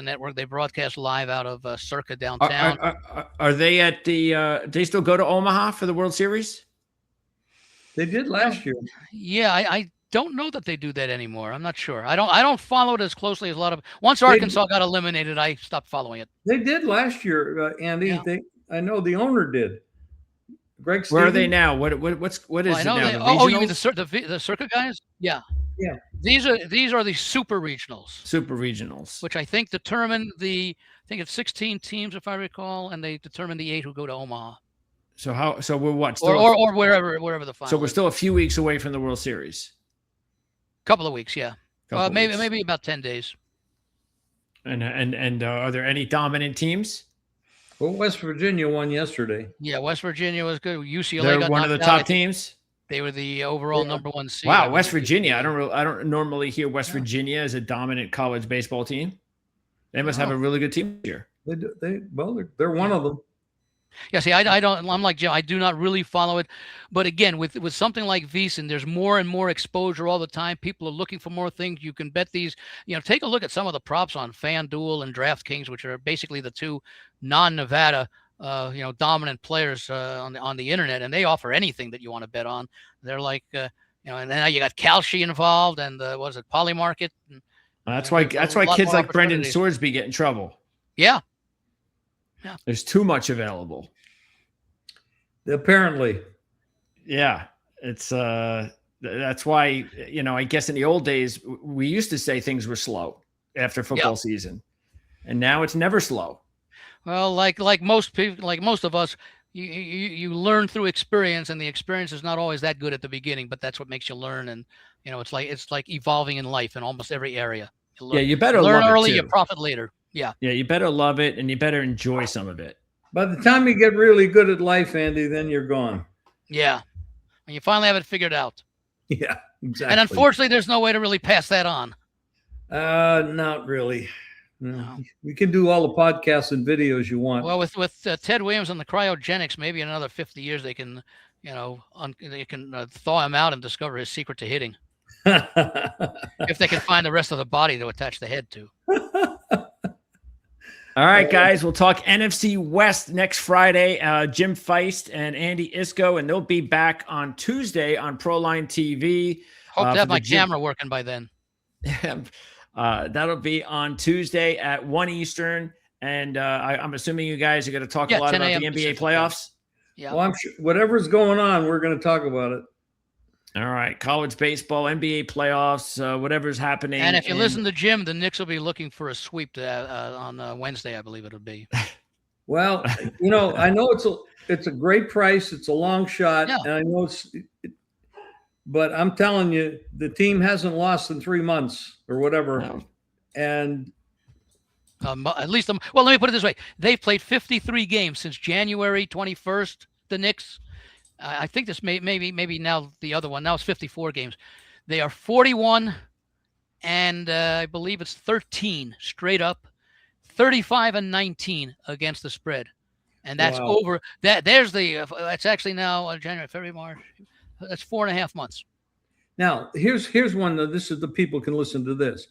network. They broadcast live out of Circa downtown. Are they at the? They still go to Omaha for the World Series? They did last year. Yeah, I don't know that they do that anymore. I'm not sure. I don't follow it as closely as a lot of. Once Arkansas got eliminated, I stopped following it. They did last year, Andy. Yeah. I know the owner did. Greg Stevens. Where are they now? What is it now? You mean the Circa guys? Yeah. Yeah. These are the super regionals. Super regionals, which I think determine I think it's 16 teams if I recall, and they determine the 8 who go to Omaha. So we're what? Or wherever the final. So we're still a few weeks away from the World Series. Couple of weeks, yeah. Maybe about 10 days. And are there any dominant teams? Well, West Virginia won yesterday. Yeah, West Virginia was good. UCLA They're got one of the top teams. They were the overall number 1 seed. Wow, West Virginia. I don't normally hear West Virginia as a dominant college baseball team. They must have a really good team here. They're one of them. Yeah, see, I don't. I'm like Jim. I do not really follow it, but again, with something like VEASAN, there's more and more exposure all the time. People are looking for more things. You can bet these. Take a look at some of the props on FanDuel and DraftKings, which are basically the two non-Nevada, dominant players on the internet, and they offer anything that you want to bet on. They're like, and now you got Kalshi involved, and was it Polymarket? And, That's why kids like Brendan Swordsby get in trouble. Yeah. Yeah. There's too much available. Apparently. Yeah. It's that's why, I guess in the old days we used to say things were slow after football season. And now it's never slow. Well, like most people, like most of us, you learn through experience, and the experience is not always that good at the beginning, but that's what makes you learn. And it's like evolving in life in almost every area. You better learn love early, it too. You profit later. Yeah. Yeah, you better love it, and you better enjoy some of it. By the time you get really good at life, Andy, then you're gone. Yeah. And you finally have it figured out. Yeah, exactly. And unfortunately, there's no way to really pass that on. Not really. No. You can do all the podcasts and videos you want. Well, with Ted Williams and the cryogenics, maybe in another 50 years, they can, they can thaw him out and discover his secret to hitting. If they can find the rest of the body to attach the head to. All right, guys, we'll talk NFC West next Friday. Jim Feist and Andy Iskoe, and they'll be back on Tuesday on Proline TV. Hope to have my camera working by then. That'll be on Tuesday at 1 Eastern. And I'm assuming you guys are going to talk a lot about the NBA playoffs. Yeah. Well, I'm sure whatever's going on, we're going to talk about it. All right. College baseball, NBA playoffs, whatever's happening. And if you listen to Jim, the Knicks will be looking for a sweep on Wednesday, I believe it'll be. Well, I know it's a great price. It's a long shot. Yeah. And I know but I'm telling you, the team hasn't lost in 3 months or whatever. No. And at least, well, let me put it this way. They've played 53 games since January 21st, the Knicks. I think this maybe now the other one. Now it's 54 games. They are 41, and I believe it's 13 straight up, 35 and 19 against the spread, and that's over. That's actually now January, February, March. That's 4.5 months. Now here's one. This is the people can listen to this.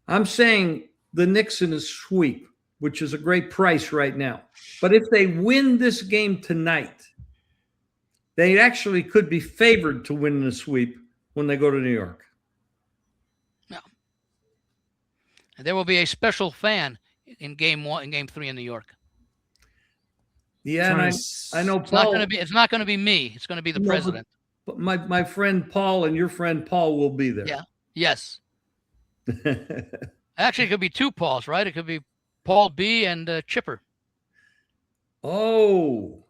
I'm saying the Knicks in a sweep, which is a great price right now. But if they win this game tonight, they actually could be favored to win the sweep when they go to New York. No. And there will be a special fan in game 1 and game 3 in New York. Yeah, and I know Paul. It's not going to be me. It's going to be the president. But my friend Paul and your friend Paul will be there. Yeah. Yes. Actually, it could be 2 Pauls, right? It could be Paul B and Chipper. Oh.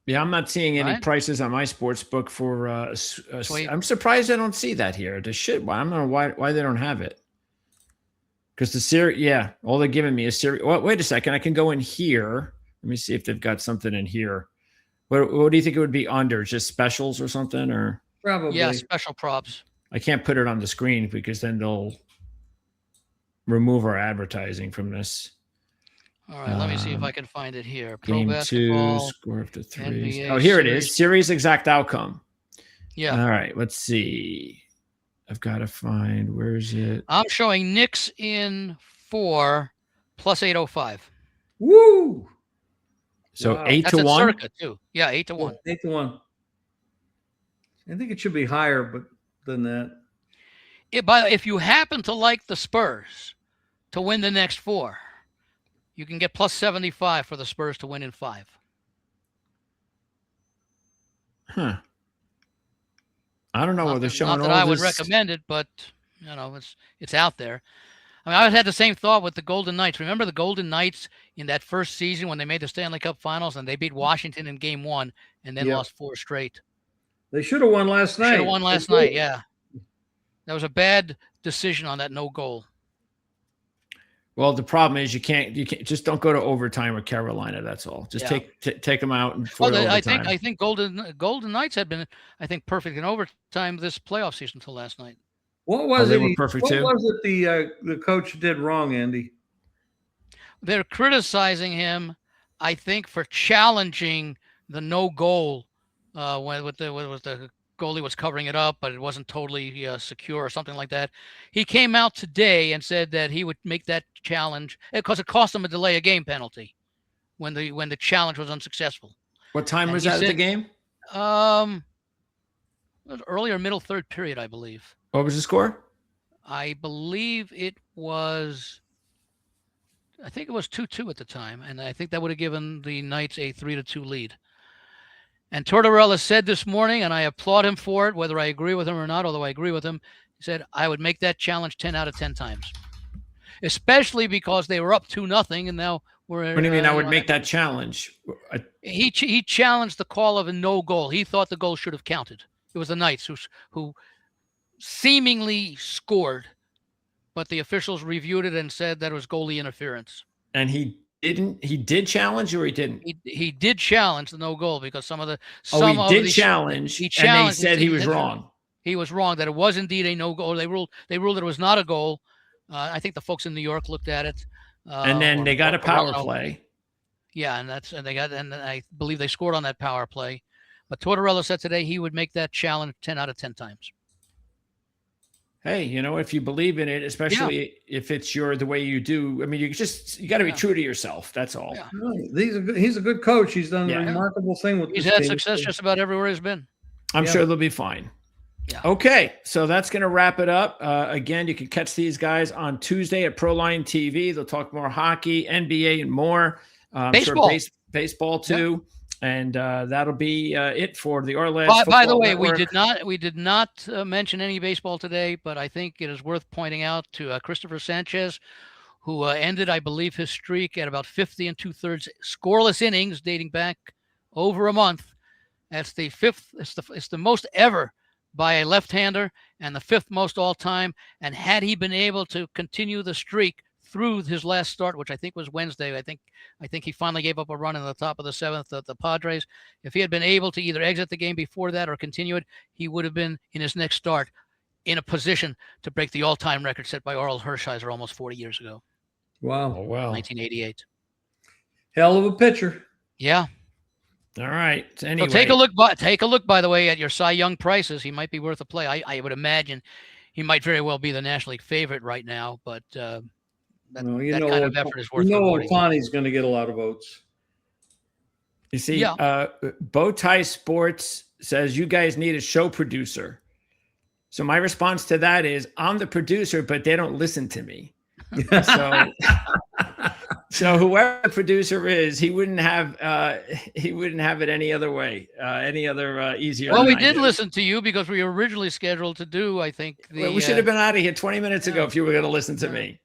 Yeah, I'm not seeing any prices on my sports book for. I'm surprised I don't see that here. I don't know why they don't have it. Because the series, all they're giving me is series. Well, wait a second, I can go in here. Let me see if they've got something in here. What do you think it would be under? Just specials or something, or probably special props. I can't put it on the screen because then they'll remove our advertising from this. All right, let me see if I can find it here. Pro game basketball, 2, score up to 3. NBA here it is. Series exact outcome. Yeah. All right, let's see. I've got to find, where is it? I'm showing Knicks in 4 plus 805. Woo! So 8 to 1? Circa too. Yeah, 8 to 1. 8 to 1. I think it should be higher than that. If you happen to like the Spurs to win the next 4, you can get plus 75 for the Spurs to win in 5. Huh. I don't know whether they're showing not that I would recommend it, but it's out there. I mean, I had the same thought with the Golden Knights. Remember the Golden Knights in that first season when they made the Stanley Cup Finals and they beat Washington in Game 1 and then lost 4 straight. They should have won last night. Should have won last night. Yeah, that was a bad decision on that no goal. Well, the problem is you can't just don't go to overtime with Carolina. That's all. Just take them out and overtime. I think Golden Knights had been perfect in overtime this playoff season until last night. What was it? Was it the coach did wrong, Andy? They're criticizing him. I think for challenging the no goal when with the goalie was covering it up, but it wasn't totally secure or something like that. He came out today and said that he would make that challenge because it cost him a delay of game penalty when the challenge was unsuccessful. What time was that at the game? It was earlier middle third period, I believe. What was the score? I believe it was. I think it was 2-2 at the time, and I think that would have given the Knights a 3-2 lead. And Tortorella said this morning, and I applaud him for it, whether I agree with him or not, although I agree with him, he said, I would make that challenge 10 out of 10 times, especially because they were up 2-0, and now we're... What do you mean I would make that challenge? He challenged the call of a no goal. He thought the goal should have counted. It was the Knights who seemingly scored, but the officials reviewed it and said that it was goalie interference. And he did challenge, or he didn't? He did challenge the no goal because he did challenge, and they said he was wrong. He was wrong, that it was indeed a no goal. They ruled that it was not a goal. I think the folks in New York looked at it. And then they got a power play. Yeah, and I believe they scored on that power play. But Tortorella said today he would make that challenge 10 out of 10 times. Hey, if you believe in it, especially if it's the way you do, I mean, you got to be true to yourself. That's all. Yeah. He's a good coach. He's done a remarkable thing with He's this had team. success just about everywhere he's been. I'm sure they'll be fine. Yeah. Okay, so that's going to wrap it up. Again, you can catch these guys on Tuesday at Proline TV. They'll talk more hockey, NBA, and more. Baseball. Sure baseball too. Yeah. And that'll be it for the Oilers. By the way, Network. we did not mention any baseball today, but I think it is worth pointing out to Christopher Sanchez, who ended, I believe, his streak at about 50 2/3 scoreless innings, dating back over a month. That's the fifth. It's the most ever by a left-hander, and the fifth most all-time. And had he been able to continue the streak through his last start, which I think was Wednesday, I think he finally gave up a run in the top of the seventh at the Padres. If he had been able to either exit the game before that or continue it, he would have been in his next start in a position to break the all-time record set by Orel Hershiser almost 40 years ago. Wow. 1988. Hell of a pitcher. Yeah. All right. So anyway, take a look, by the way, at your Cy Young prices. He might be worth a play. I would imagine he might very well be the National League favorite right now, but that kind of effort is worth it. Ohtani's going to get a lot of votes. You see, Bowtie Sports says you guys need a show producer. So my response to that is, I'm the producer, but they don't listen to me. So whoever the producer is, he wouldn't have it any other way, any other easier. Well, we did listen to you because we were originally scheduled to do, I think. We should have been out of here 20 minutes ago if you were going to listen to me.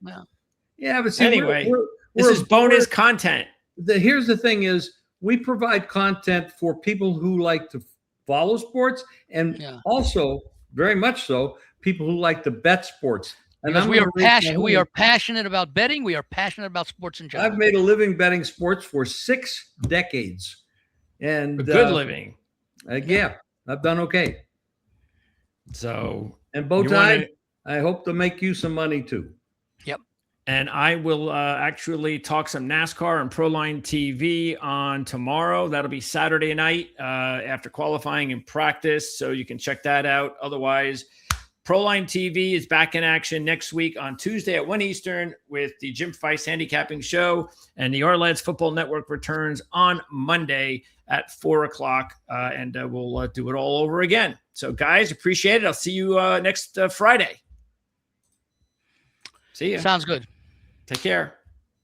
Yeah, but see, anyway, this is bonus content. Here's the thing is, we provide content for people who like to follow sports and also, very much so, people who like to bet sports. And we are passionate about betting. We are passionate about sports in general. I've made a living betting sports for 6 decades. And a good living. I've done okay. So, and Bowtie, I hope to make you some money too. Yep. And I will actually talk some NASCAR and Proline TV on tomorrow. That'll be Saturday night after qualifying and practice. So you can check that out. Otherwise, Proline TV is back in action next week on Tuesday at 1 Eastern with the Jim Feist Handicapping Show. And the Oilers Football Network returns on Monday at 4 o'clock. And we'll do it all over again. So, guys, appreciate it. I'll see you next Friday. See you. Sounds good. Take care.